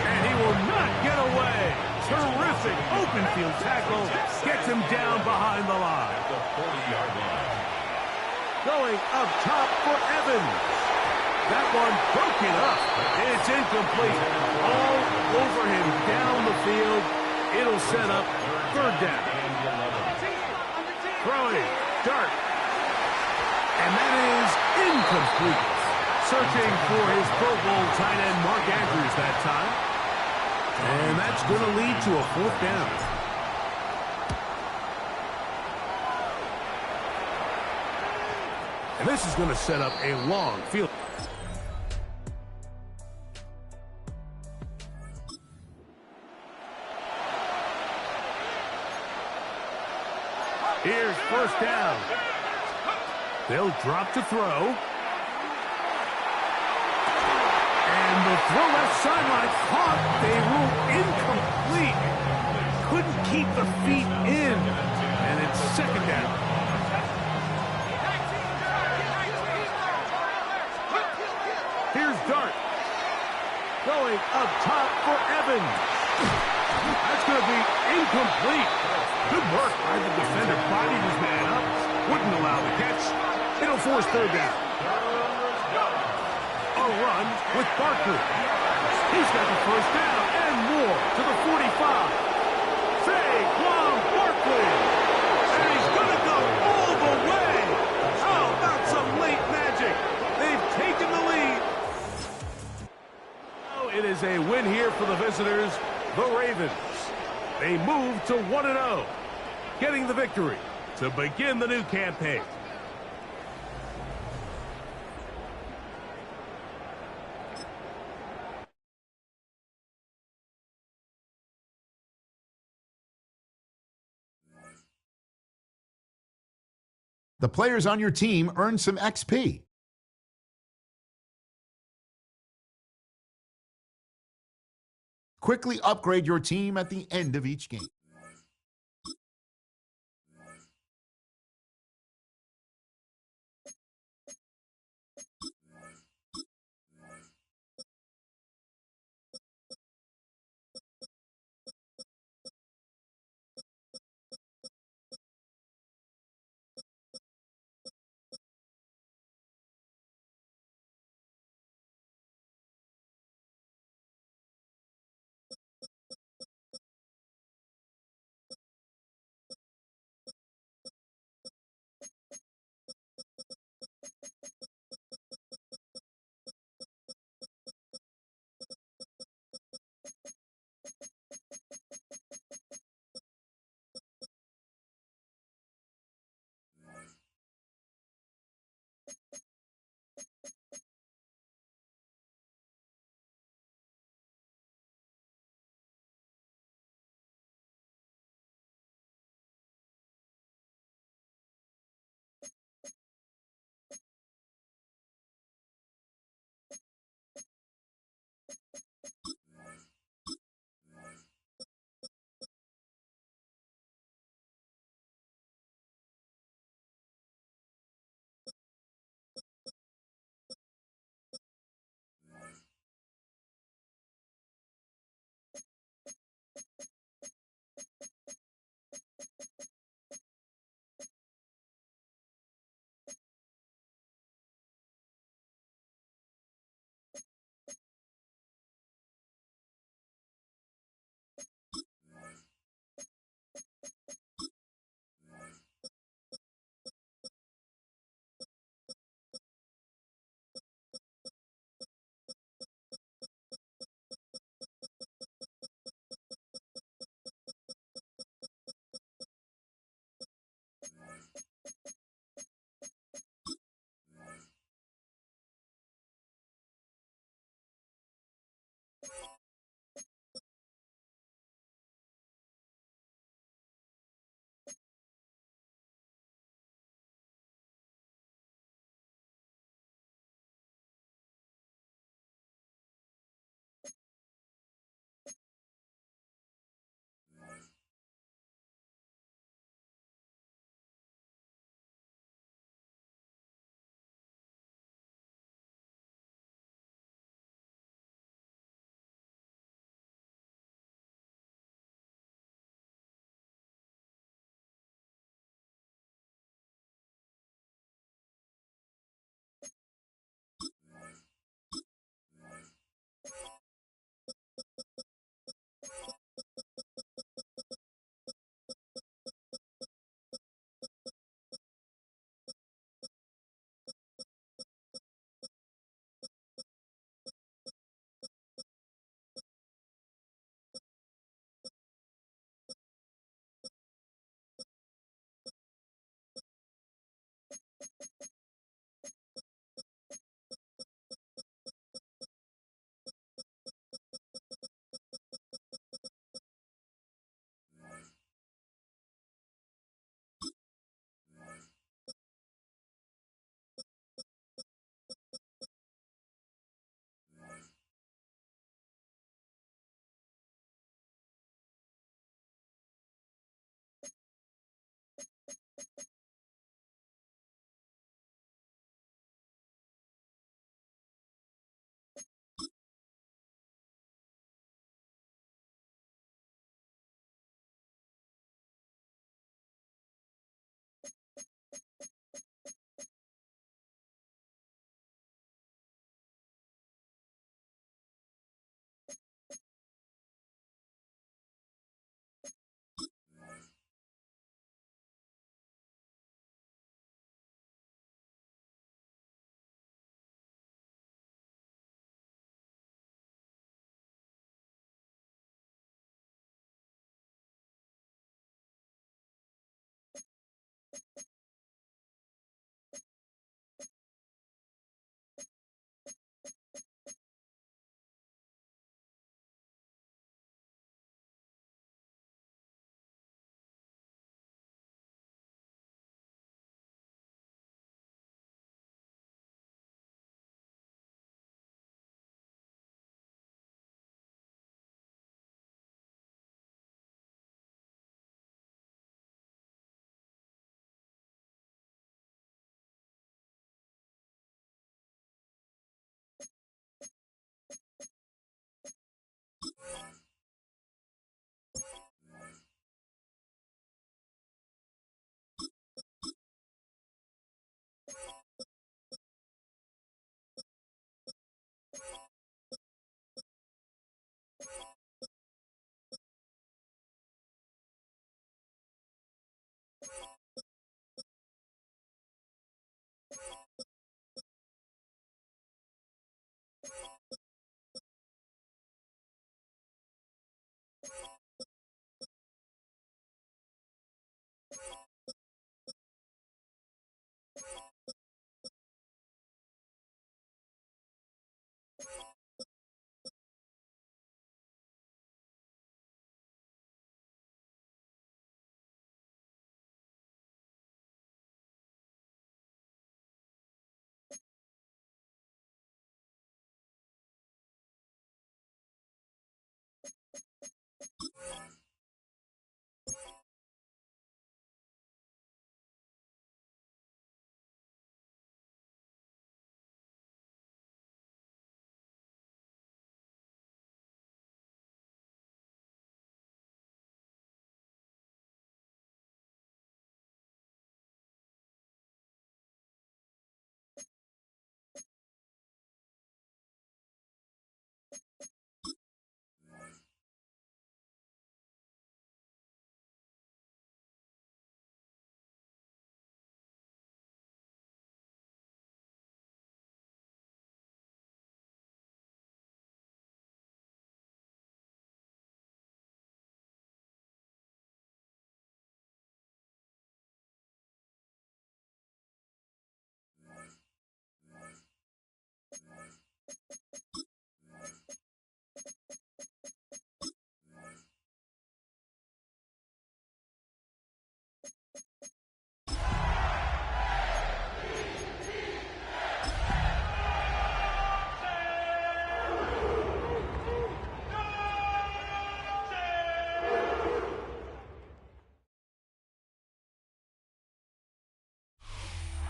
And he will not get away. Terrific open field tackle. Gets him down behind the line. Going up top for Evans. That one broken up. It's incomplete. All over him down the field. It'll set up third down. Throwing. Dart. And that is incomplete. Searching for his Pro Bowl tight end Mark Andrews that time. And that's going to lead to a fourth down. And this is going to set up a long field. Here's first down. They'll drop to throw. And the throw left sideline caught. They rule incomplete. Couldn't keep the feet in. And it's second down. Here's Dart. Going up top for Evans. That's going to be incomplete. Good work by the defender. Bodied his man up. Wouldn't allow the catch. It'll force third down. A run with Barkley. He's got the first down and more to the 45. Saquon Barkley. And he's going to go all the way. How about some late magic? They've taken the lead. It is a win here for the visitors, the Ravens. They move to 1-0, getting the victory to begin the new campaign. The players on your team earn some XP. Quickly upgrade your team at the end of each game.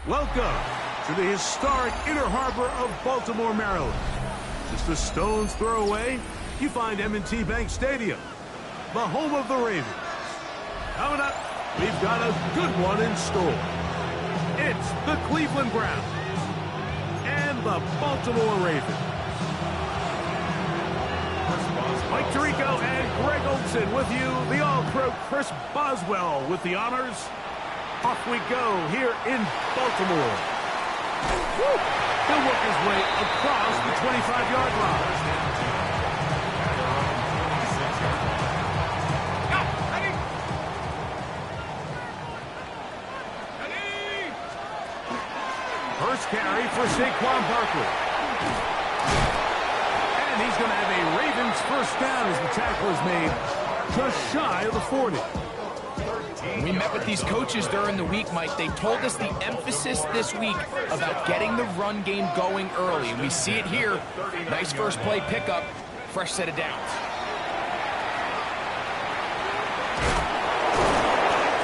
Welcome to the historic Inner Harbor of Baltimore, Maryland. Just a stone's throw away, you find M&T Bank Stadium, the home of the Ravens. Coming up, we've got a good one in store. It's the Cleveland Browns and the Baltimore Ravens. Mike Tirico and Greg Olson with you, the All-Pro Chris Boswell with the honors. Off we go here in Baltimore. Woo! He'll work his way across the 25-yard line. First carry for Saquon Barkley. And he's going to have a Ravens first down as the tackle is made just shy of the 40. We met with these coaches during the week, Mike. They told us the emphasis this week about getting the run game going early. And we see it here. Nice first play pickup. Fresh set of downs.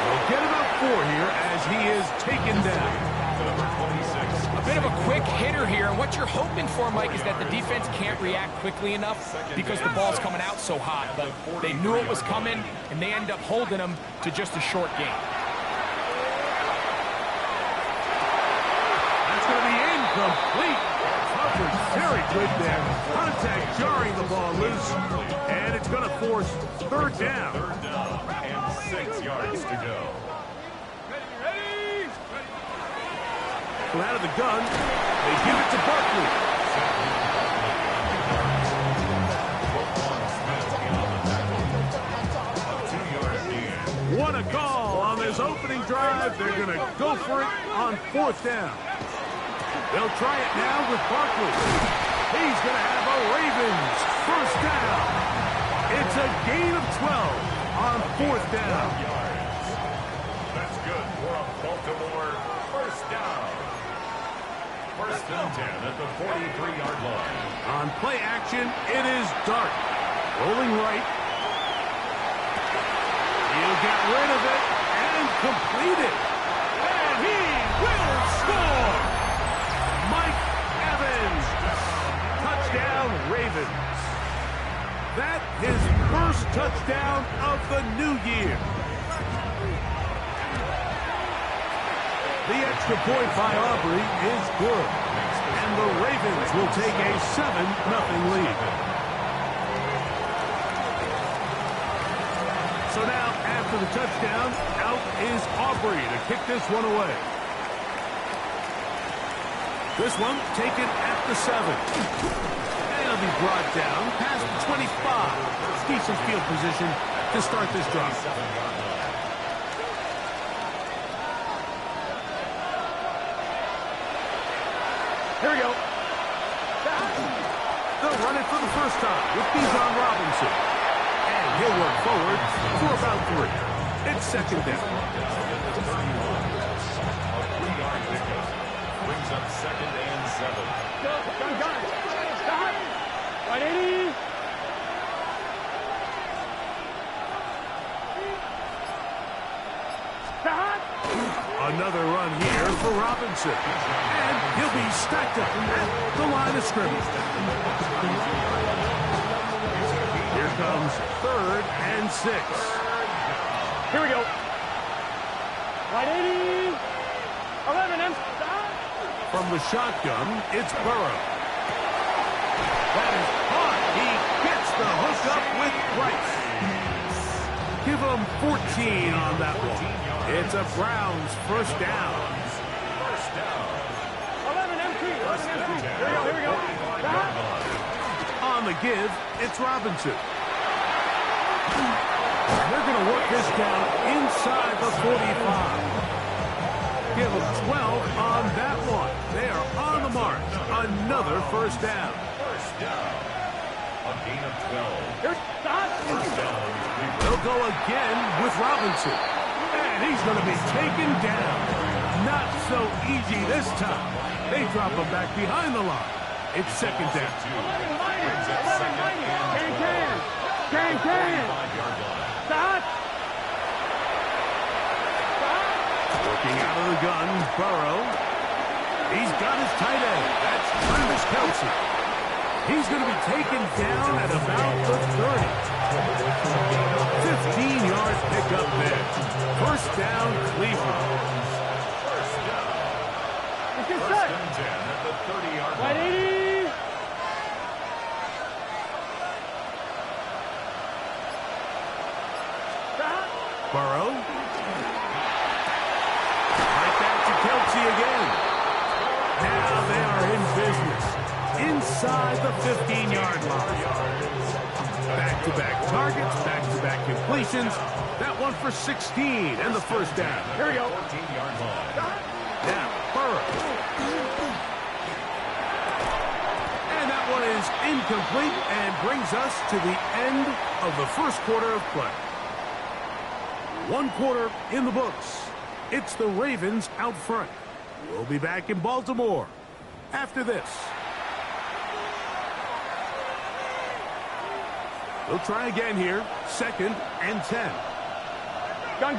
We'll get about 4 here as he is taken down. A bit of a quick hitter here, and what you're hoping for, Mike, is that the defense can't react quickly enough because the ball's coming out so hot. But they knew it was coming, and they end up holding them to just a short game. That's going to be incomplete. Coverage very good there. Contact jarring the ball loose, and it's going to force third down. Third down and 6 yards to go. From out of the gun, they give it to Barkley. What a call on this opening drive. They're going to go for it on 4th down. They'll try it now with Barkley. He's going to have a Ravens first down. It's a gain of 12 on 4th down. That's good for a Baltimore first down. First and 10 at the 43-yard line. On play action, it is Dart. Rolling right. He'll get rid of it and complete it. And he will score! Mike Evans. Touchdown, Ravens. That his first touchdown of the new year. The extra point by Aubrey is good. And the Ravens will take a 7-0 lead. So now, after the touchdown, out is Aubrey to kick this one away. This one taken at the 7. And it'll be brought down past the 25. Decent field position to start this drive. Here we go. They'll run it for the first time with Bijan Robinson. And he'll work forward for about 3. It's second down. Brings up 2nd and 7. Gun. Stop. 180. Stop. Another run here for Robinson. And he'll be stacked up at the line of scrimmage. Here comes 3rd and 6. Here we go. 180. 11 and stop. From the shotgun, it's Burrow. That is hot. He gets the hook up with Price. Give him 14 on that one. It's a Browns first down. 11 MT. Here we go. On the give, it's Robinson. They're going to work this down inside the 45. Give them 12 on that one. They are on the mark Another first down. First down. A gain of 12. Here's Scott. First down. They'll go again with Robinson. And he's going to be taken down. Not so easy this time. They drop him back behind the line. It's second down. Can. Stop. Working out of the gun, Burrow. He's got his tight end. That's Travis Kelce. He's going to be taken down at about the 30. 15-yard pickup there. First down, Cleveland. First down. It's First set. and 10 at the 30-yard line. 180. Stop. Burrow. Right back to Kelce again. Now they are in business. Inside the 15-yard line. Back-to-back targets, back-to-back completions. That one for 16 and the first down. Here we go. 14-yard line. Now, Burrow. And that one is incomplete and brings us to the end of the first quarter of play. One quarter in the books. It's the Ravens out front. We'll be back in Baltimore after this. We'll try again here. Second and 10. Gun.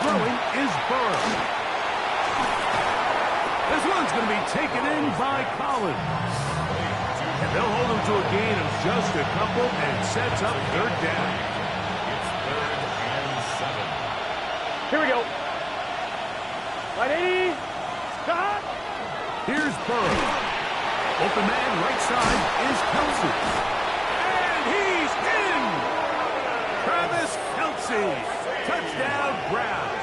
Throwing is Burrow. This one's going to be taken in by Collins. And they'll hold him to a gain of just a couple and sets up third down. It's 3rd and 7. Here we go. 180. Stop. Here's Burrow. Open man right side is Kelce. And he's in! Travis Kelce. Touchdown Browns.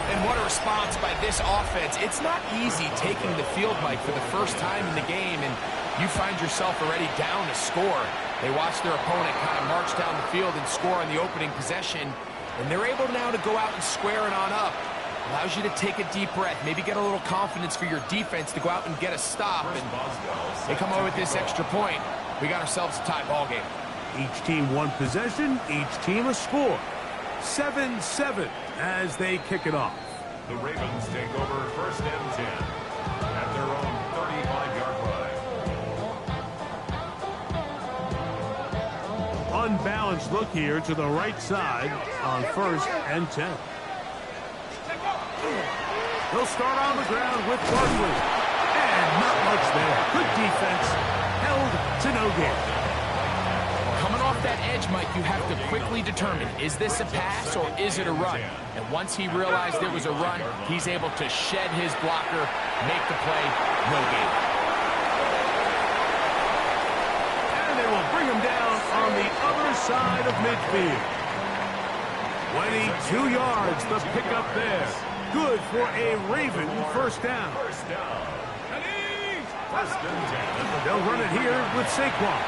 And what a response by this offense. It's not easy taking the field, Mike, for the first time in the game, and you find yourself already down to score. They watch their opponent kind of march down the field and score on the opening possession, and they're able now to go out and square it on up. Allows you to take a deep breath, maybe get a little confidence for your defense to go out and get a stop, and they come away with this extra point. We got ourselves a tie ball game. Each team one possession, each team a score. 7-7 as they kick it off. The Ravens take over 1st and 10 at their own 35-yard line. Unbalanced look here to the right side on 1st and 10. He'll start on the ground with Barkley. And not much there. Good defense. Held to no gain. Coming off that edge, Mike, you have to quickly determine, is this a pass or is it a run? And once he realized it was a run, he's able to shed his blocker, make the play, no gain. And they will bring him down on the other side of midfield. 22 yards, the pickup there. Good for a Raven first down. First down. 1st and 10. They'll run it here with Saquon.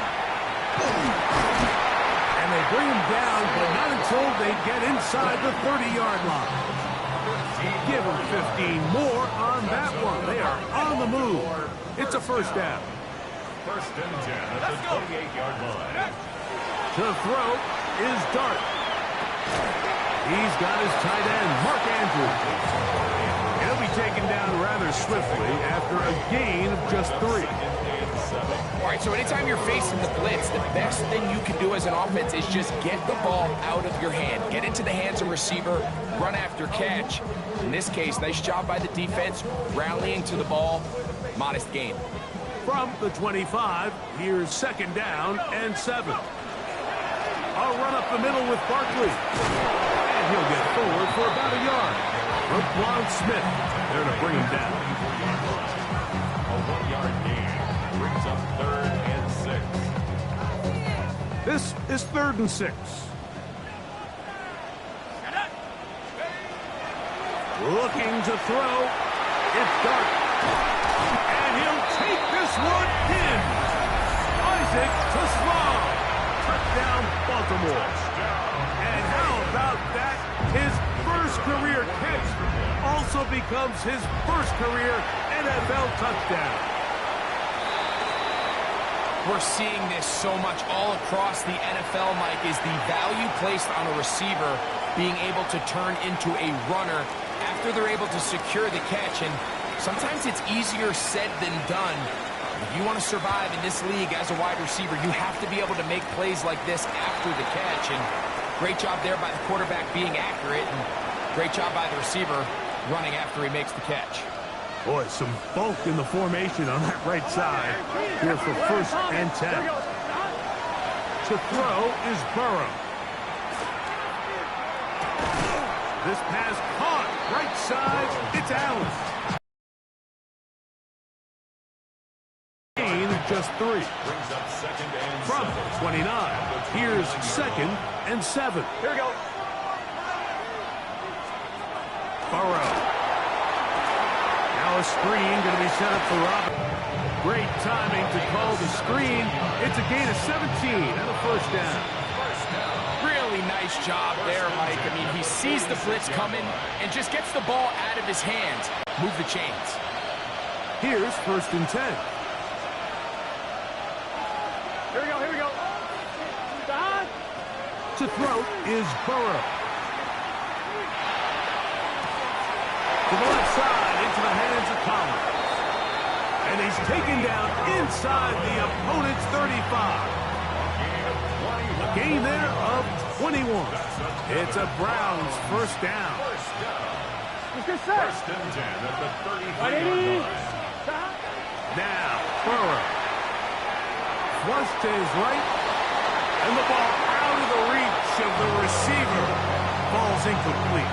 And they bring him down, but not until they get inside the 30-yard line. Give them 15 more on that one. They are on the move. It's a first down. 1st and 10 at the 28-yard line. To throw is Dart. He's got his tight end, Mark Andrews. He'll be taken down rather swiftly after a gain of just 3. All right, so anytime you're facing the blitz, the best thing you can do as an offense is just get the ball out of your hand. Get into the hands of receiver, run after catch. In this case, nice job by the defense, rallying to the ball, modest gain. From the 25, here's 2nd down and 7. A run up the middle with Barkley. And he'll get forward for about a yard. Roquan Smith there to bring him down. A 1-yard gain brings up 3rd and 6. This is 3rd and 6. Looking to throw. It's Dart. And he'll take this one in. Isaac to Sloan. Touchdown, Baltimore. And how about that? His first first career catch also becomes his first career NFL touchdown. We're seeing this so much all across the NFL, Mike, is the value placed on a receiver being able to turn into a runner after they're able to secure the catch. And sometimes it's easier said than done. If you want to survive in this league as a wide receiver, you have to be able to make plays like this after the catch. And great job there by the quarterback being accurate, and great job by the receiver running after he makes the catch. Boy, some bulk in the formation on that right side here for 1st and 10. To throw is Burrow. This pass caught. Right side, it's Allen. Gain just 3. From 29, here's 2nd and 7. Here we go. Burrow. Now a screen going to be set up for Robert. Great timing to call the screen. It's a gain of 17 and a 1st down. Really nice job there, Mike. I mean, he sees the blitz coming and just gets the ball out of his hands. Move the chains. Here's 1st and 10. Here we go, here we go. Dad. To throw is Burrow. To the left side, into the hands of Collins. And he's taken down inside the opponent's 35. A gain there of 21. It's a Browns 1st down. Let's get set. 1st and 10 at the 33-yard Ready? line. Now, Burrow. Flush to his right. And the ball out of the reach of the receiver. Ball's incomplete.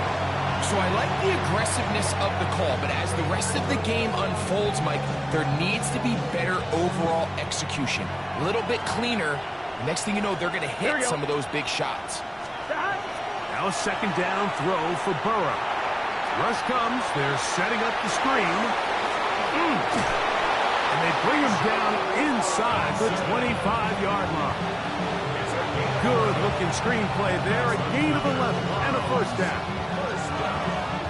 So I like the aggressiveness of the call, but as the rest of the game unfolds, Mike, there needs to be better overall execution. A little bit cleaner. Next thing you know, they're going to hit some of those big shots. Now a 2nd down throw for Burrow. Rush comes. They're setting up the screen. And they bring him down inside the 25-yard line. Good-looking screenplay there. A gain of 11 and a 1st down.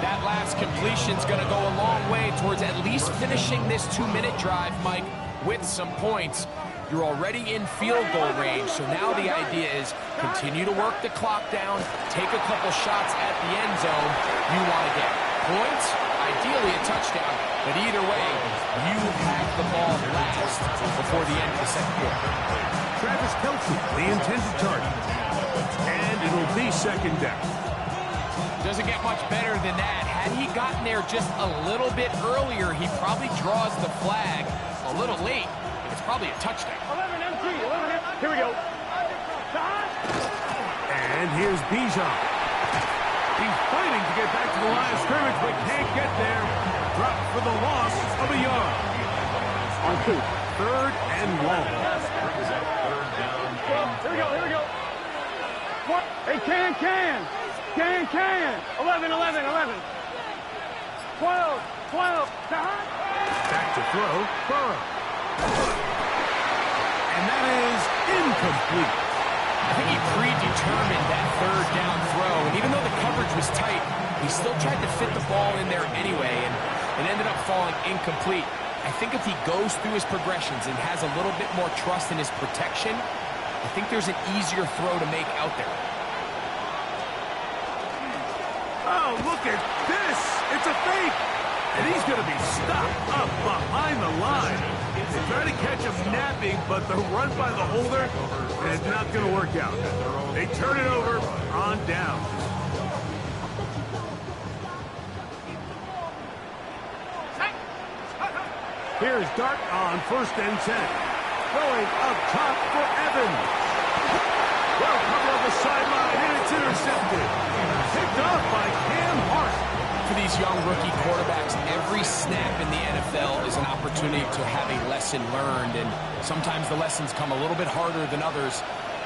That last completion's going to go a long way towards at least finishing this 2-minute drive, Mike, with some points. You're already in field goal range, so now the idea is continue to work the clock down, take a couple shots at the end zone you want to get. Points, ideally a touchdown, but either way, you have the ball last before the end of the 2nd quarter. Travis Kelce, the intended target. And it'll be 2nd down. Doesn't get much better than that. Had he gotten there just a little bit earlier, he probably draws the flag a little late. It's probably a touchdown. 11 MT, 11 MT. Here we go. And here's Bijan. He's fighting to get back to the line of scrimmage, but can't get there. Dropped for the loss of a yard. On 2. 3rd and long. Here we go, here we go. What? Hey, can. 11, 11. 12. Back to throw, Burrow. And that is incomplete. I think he predetermined that 3rd down throw, and even though the coverage was tight, he still tried to fit the ball in there anyway, and it ended up falling incomplete. I think if he goes through his progressions and has a little bit more trust in his protection, I think there's an easier throw to make out there. Oh, look at this. It's a fake. And he's going to be stopped up behind the line. They try to catch him napping, but the run by the holder is not going to work out. They turn it over on down. Here's Dart on 1st and 10. Throwing up top for Evans. Well, cover on the sideline, and it's intercepted. Picked off by Cam Hart. For these young rookie quarterbacks, every snap in the NFL is an opportunity to have a lesson learned, and sometimes the lessons come a little bit harder than others.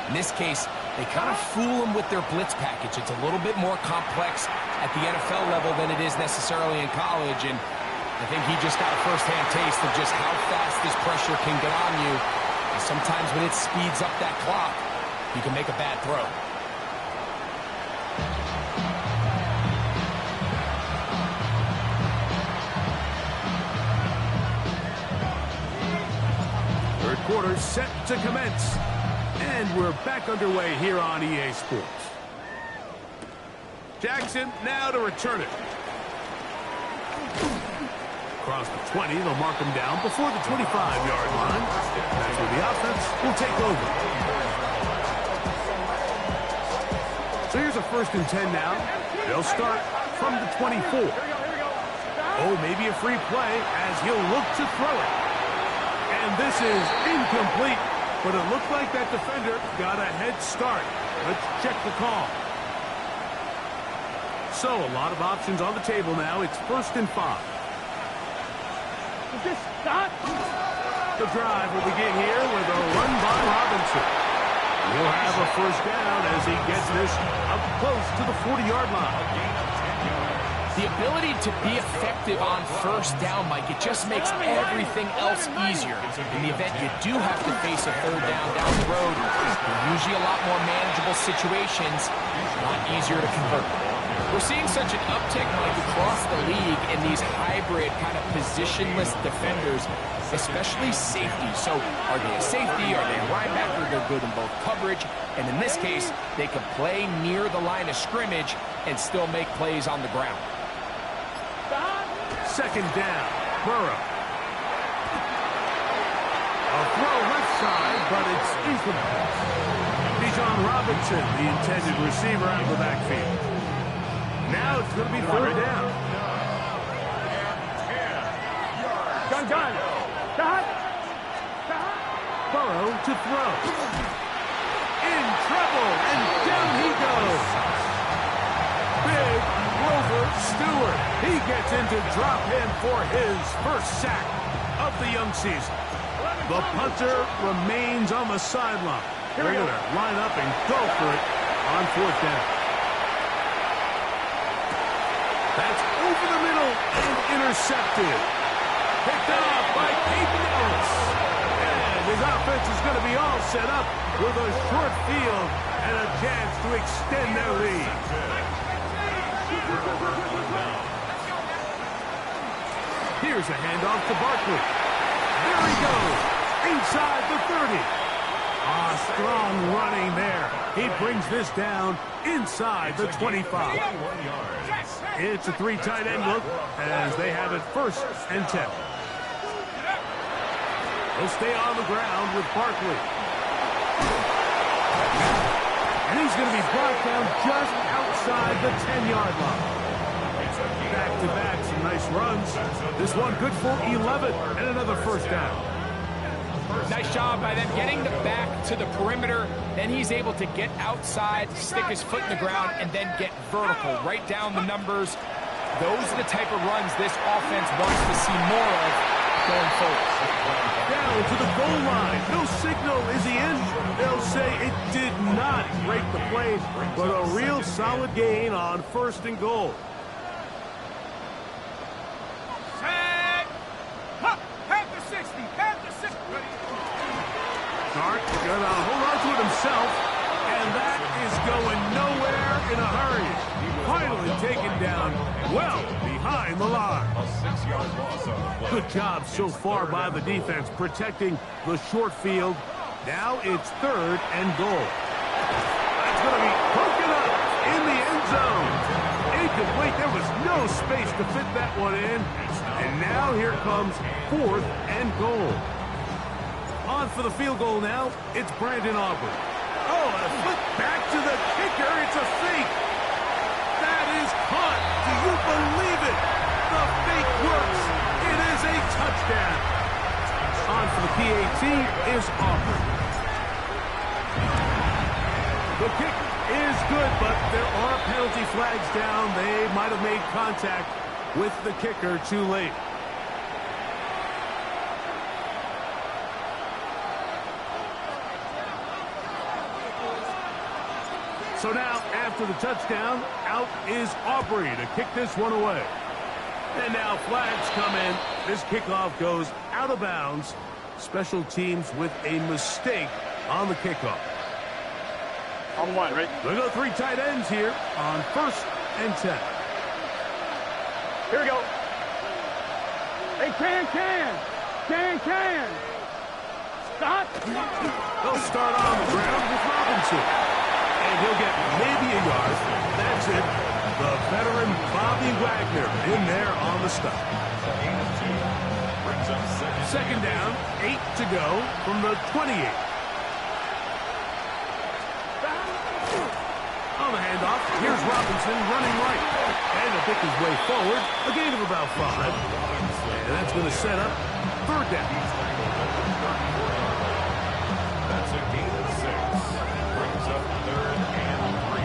In this case, they kind of fool them with their blitz package. It's a little bit more complex at the NFL level than it is necessarily in college, and I think he just got a first-hand taste of just how fast this pressure can get on you. And sometimes when it speeds up that clock, you can make a bad throw. quarter set to commence. And we're back underway here on EA Sports. Jackson now to return it. Across the 20, they'll mark him down before the 25-yard line. That's where the offense will take over. So here's a 1st and 10 now. They'll start from the 24. Oh, maybe a free play as he'll look to throw it. And this is incomplete, but it looked like that defender got a head start. Let's check the call. So a lot of options on the table now. It's 1st and 5. Is this stop? The drive will begin here with a run by Robinson. He'll have a 1st down as he gets this up close to the 40-yard line. The ability to be effective on 1st down, Mike, it just makes everything else easier. In the event you do have to face a 3rd down the road, they're usually a lot more manageable situations, a lot easier to convert. We're seeing such an uptick, Mike, across the league in these hybrid kind of positionless defenders, especially safety. So are they a safety? Are they a linebacker? They're good in both coverage. And in this case, they can play near the line of scrimmage and still make plays on the ground. 2nd down, Burrow. A throw left side, but it's incomplete. Bijan Robinson, the intended receiver, out of the backfield. Now it's going to be 3rd down. Gun. Stop. Burrow to throw. In trouble, and down he goes. Big Grover Stewart. He gets into drop him for his 1st sack of the young season. The punter remains on the sideline. They're going to line up and go for it on 4th down. That's over the middle and intercepted. Picked up by Peyton Ellis. And his offense is going to be all set up with a short field and a chance to extend their lead. Here's a handoff to Barkley. There he goes. Inside the 30. Strong running there. He brings this down inside the 25. It's a 3 tight end look as they have it 1st and 10. He'll stay on the ground with Barkley. And he's going to be brought down just outside the 10-yard line. Back-to-back, some nice runs. This one good for 11 and another 1st down. Nice job by them getting the back to the perimeter. Then he's able to get outside, stick his foot in the ground, and then get vertical. Right down the numbers. Those are the type of runs this offense wants to see more of going forward. Down to the goal line. No signal. Is he in? They'll say it did not break the play, but a real solid gain on 1st and goal. Dart going to hold on to it himself, and that is going nowhere in a hurry. Finally taken down well behind the line. Good job so far by the defense protecting the short field. Now it's 3rd and goal. That's going to be broken up in the end zone. Incomplete. There was no space to fit that one in. And now here comes 4th and goal. On for the field goal now, it's Brandon Aubrey. Oh, and a flip back to the kicker. It's a fake. That is caught. Do you believe it? The fake works. It is a touchdown. On for the PAT is Aubrey. The kick is good, but there are penalty flags down. They might have made contact with the kicker too late. So now, after the touchdown, out is Aubrey to kick this one away. And now flags come in. This kickoff goes out of bounds. Special teams with a mistake on the kickoff. On 1, right? They go 3 tight ends here on 1st and 10. Here we go. Hey, can. They'll start on the ground with Robinson. And he'll get maybe a yard. That's it. The veteran Bobby Wagner in there on the stop. Second down, 8 to go from the 28. On the handoff, here's Robinson running right. And he'll pick his way forward, a gain of about 5. And that's going to set up third down. That's a gain of 6. Brings up third and 3.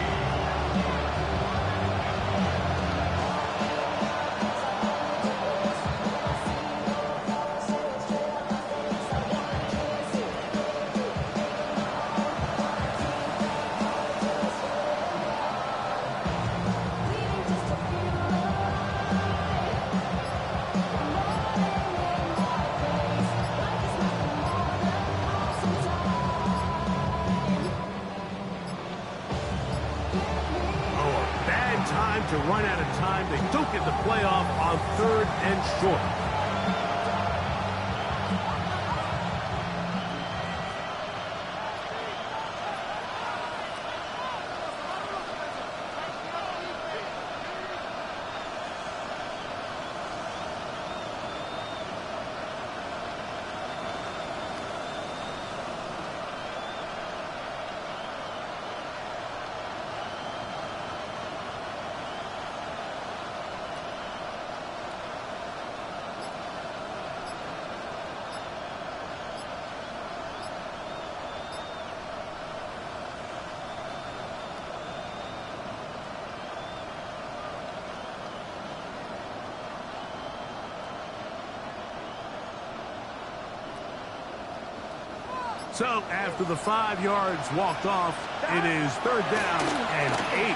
To run out of time. They don't get the playoff on third and short. So after the 5 yards walked off, it is third down and 8.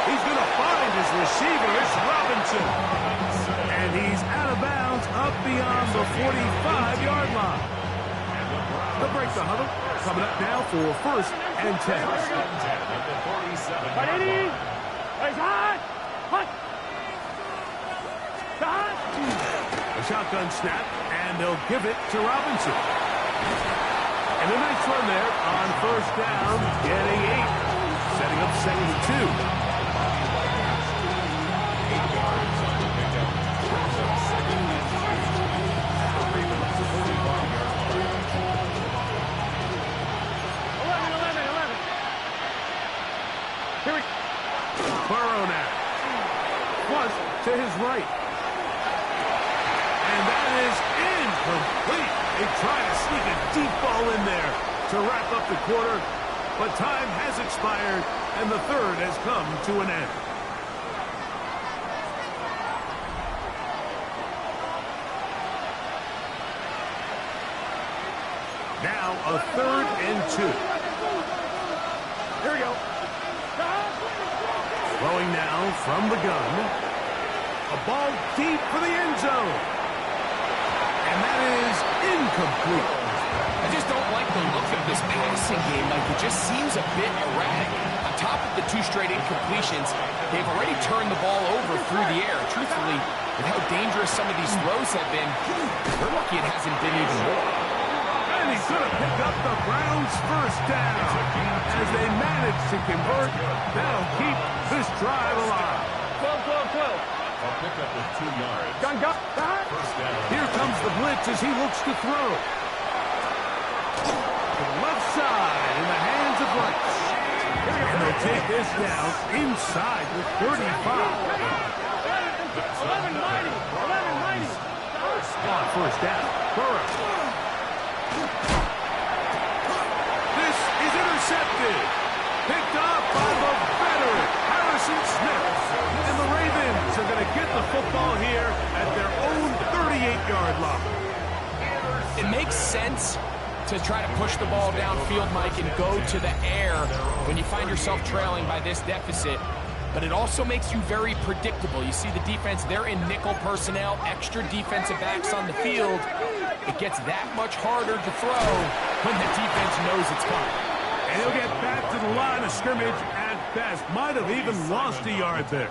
He's going to find his receiver. It's Robinson. And he's out of bounds up beyond the 45-yard line. They'll break the huddle. Coming up now for first and 10. A shotgun snap, and they'll give it to Robinson. And a nice run there on first down, getting 8. Setting up second and 2. 8 yards on the pickup. Brings up second and 2. Ravens 45-yard line. 11. Here we go. Burrow now. Flush to his right. And that is incomplete. They try to sneak a deep ball in there to wrap up the quarter, but time has expired, and the third has come to an end. Now a third and 2. Here we go. Throwing now from the gun. A ball deep for the end zone. And that is incomplete. I just don't like the look of this passing game. Like, it just seems a bit erratic. On top of the 2 straight incompletions, they've already turned the ball over through the air. Truthfully, with how dangerous some of these throws have been, we're lucky it hasn't been even more. And he's going to pick up the Browns' first down. As they manage to convert, that'll keep this drive alive. 12. A pickup with 2 yards. Gun. First down. Here comes the blitz as he looks to throw. To the left side in the hands of Rice. And they'll take this down inside the 35. 11-90. On first down, Burrow. This is intercepted. Picked up by the veteran, Harrison Smith. And the Ravens are going to get the football here at their own 38-yard line. It makes sense to try to push the ball downfield, Mike, and go to the air when you find yourself trailing by this deficit. But it also makes you very predictable. You see the defense, they're in nickel personnel, extra defensive backs on the field. It gets that much harder to throw when the defense knows it's coming. And he'll get back to the line of scrimmage at best. Might have even lost a yard there.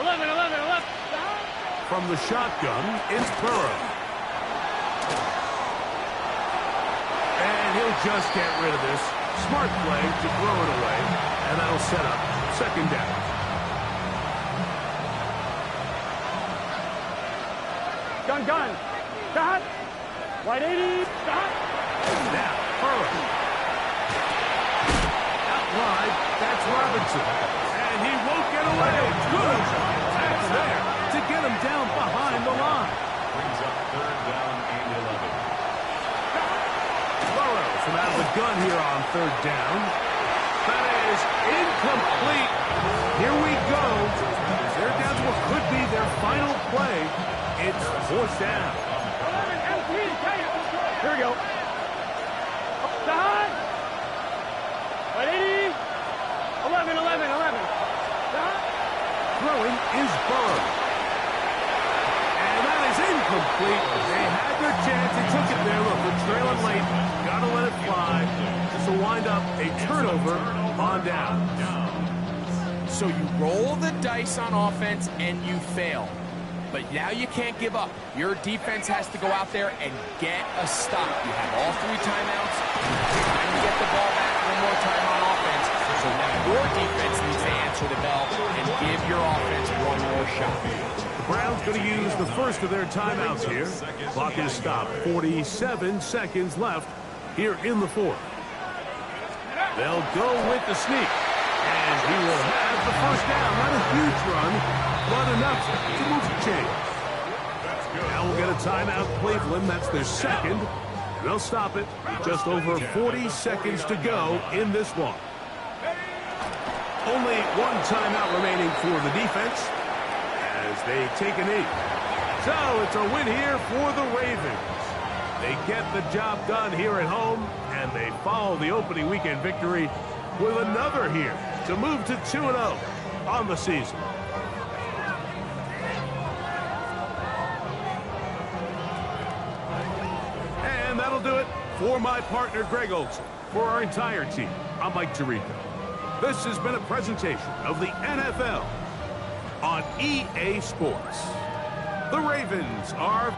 11. From the shotgun, it's Burrow. And he'll just get rid of this. Smart play to throw it away, and that'll set up second down. Gun. Dot. Wide 80. Dot. Now, Burrow. Out wide, that's Robinson. And he won't get away. Good. That's there to get him down behind the line. Brings up third down and 11. Burrow from out of the gun here on third down. That is incomplete. Here we go. They're down to what could be their final play. It's fourth down. Here we go. Dot. Wide 80. 11. Dot. Throwing is Burrow. And that is incomplete. They had their chance. They took it there. Look, they're trailing late. Got to let it fly. This will wind up a turnover on down. So you roll the dice on offense and you fail. But now you can't give up. Your defense has to go out there and get a stop. You have all 3 timeouts. You're trying to get the ball back one more time on offense. So now your defense needs to answer the bell and give your offense one more shot. The Browns going to use the first of their timeouts here. Clock is stopped. 47 seconds left here in the fourth. They'll go with the sneak. And he will have the first down. Not a huge run, but enough to move the chains. Now we'll get a timeout, Cleveland. That's their second. And they'll stop it with just over 40 seconds to go in this one. Only one timeout remaining for the defense as they take a knee. So it's a win here for the Ravens. They get the job done here at home, and they follow the opening weekend victory with another here to move to 2-0 on the season. And that'll do it for my partner, Greg Olson. For our entire team, I'm Mike Tirico. This has been a presentation of the NFL on EA Sports. The Ravens are...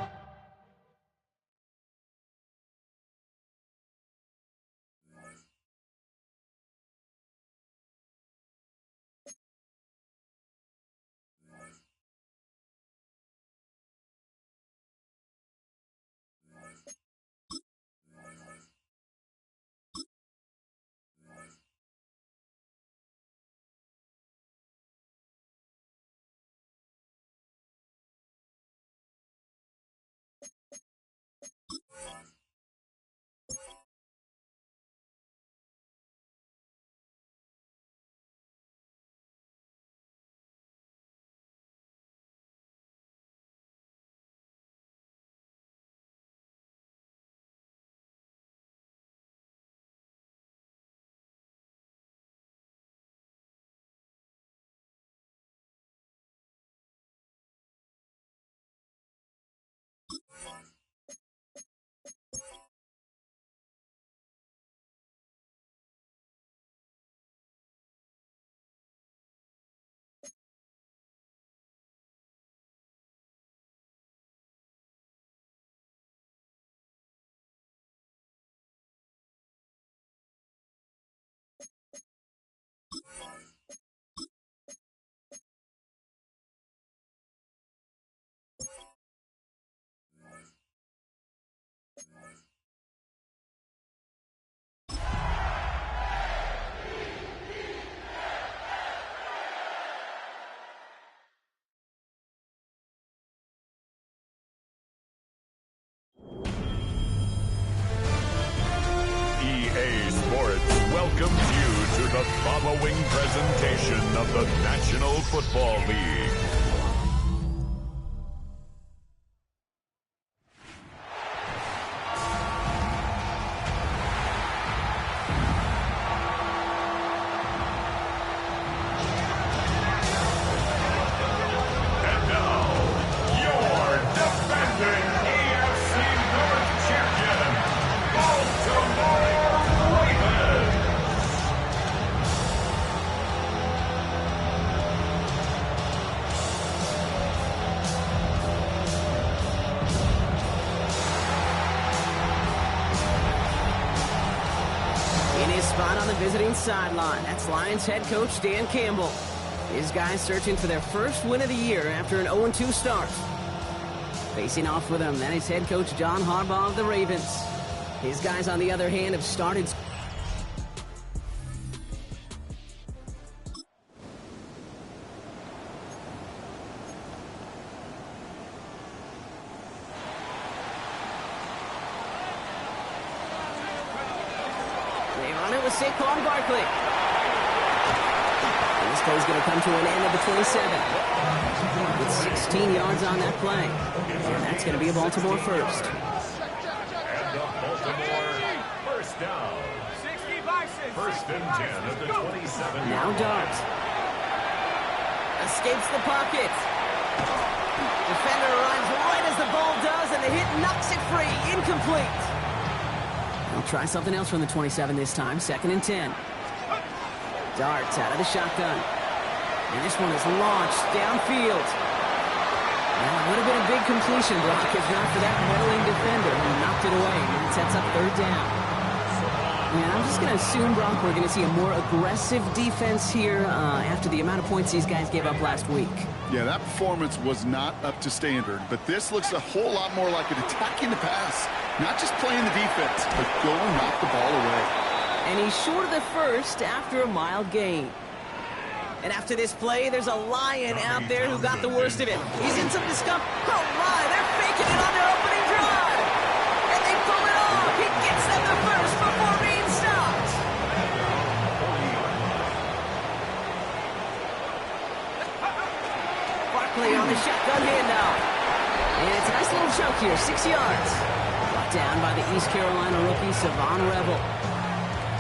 EA Sports welcomes you to the following presentation of the National Football League. And now, your defending AFC North champion, Baltimore Ravens. the visiting sideline. That's Lions head coach Dan Campbell. His guys searching for their first win of the year after an 0-2 start. Facing off with him, that is head coach John Harbaugh of the Ravens. His guys, on the other hand, have started... They run it with Saquon Barkley. And this play's going to come to an end at the 27. With 16 yards on that play. And that's going to be a Baltimore first. And the Baltimore first down. First and 10 at the 27. Now Dart. Escapes the pocket. Defender arrives right as the ball does, and the hit knocks it free. Incomplete. They'll try something else from the 27 this time. 2nd and 10. Darts out of the shotgun. And this one is launched downfield. Now, it would have been a big completion block if not for that meddling defender who knocked it away. And it sets up 3rd down. And I'm just going to assume, Brock, we're going to see a more aggressive defense here after the amount of points these guys gave up last week. Yeah, that performance was not up to standard, but this looks a whole lot more like it attacking the pass. Not just playing the defense, but go and knock the ball away. And he's short of the first after a mild gain. And after this play, there's a Lion out there who got the worst of it. He's in some discomfort. Oh, my, they're faking it on their opening drive. And they pull it off. He gets them the first before being stopped. Barkley on the shotgun handoff. And it's a nice little chunk here, 6 yards. Brought down by the East Carolina rookie, Savon Rebel.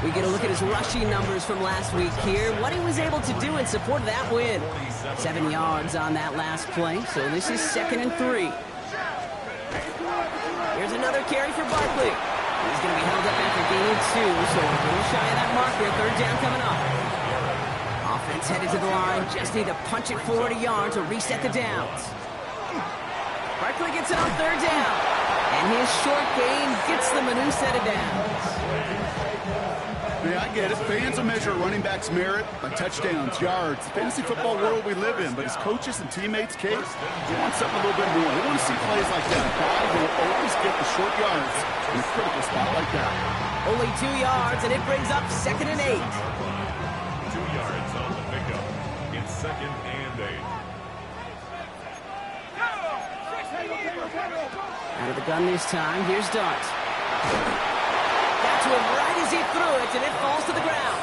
We get a look at his rushing numbers from last week here. What he was able to do in support of that win. 7 yards on that last play, so this is 2nd and 3. Here's another carry for Barkley. He's going to be held up after gaining 2, so a little shy of that marker. 3rd down coming up. Offense headed to the line. Just need to punch it forward a yard to reset the downs. Barkley gets it on 3rd down. And his short gain gets them a new set of downs. Yeah, I get it. Fans will measure a running back's merit by touchdowns, yards, the fantasy football world we live in. But as coaches and teammates, Kate, they want something a little bit more. They want to see plays like that. God will always get the short yards in a critical spot like that. Only 2 yards, and it brings up 2nd and 8. 2 yards on the pickup. It's 2nd and 8. Out of the gun this time. Here's Dart. Got to him right as he threw it, and it falls to the ground.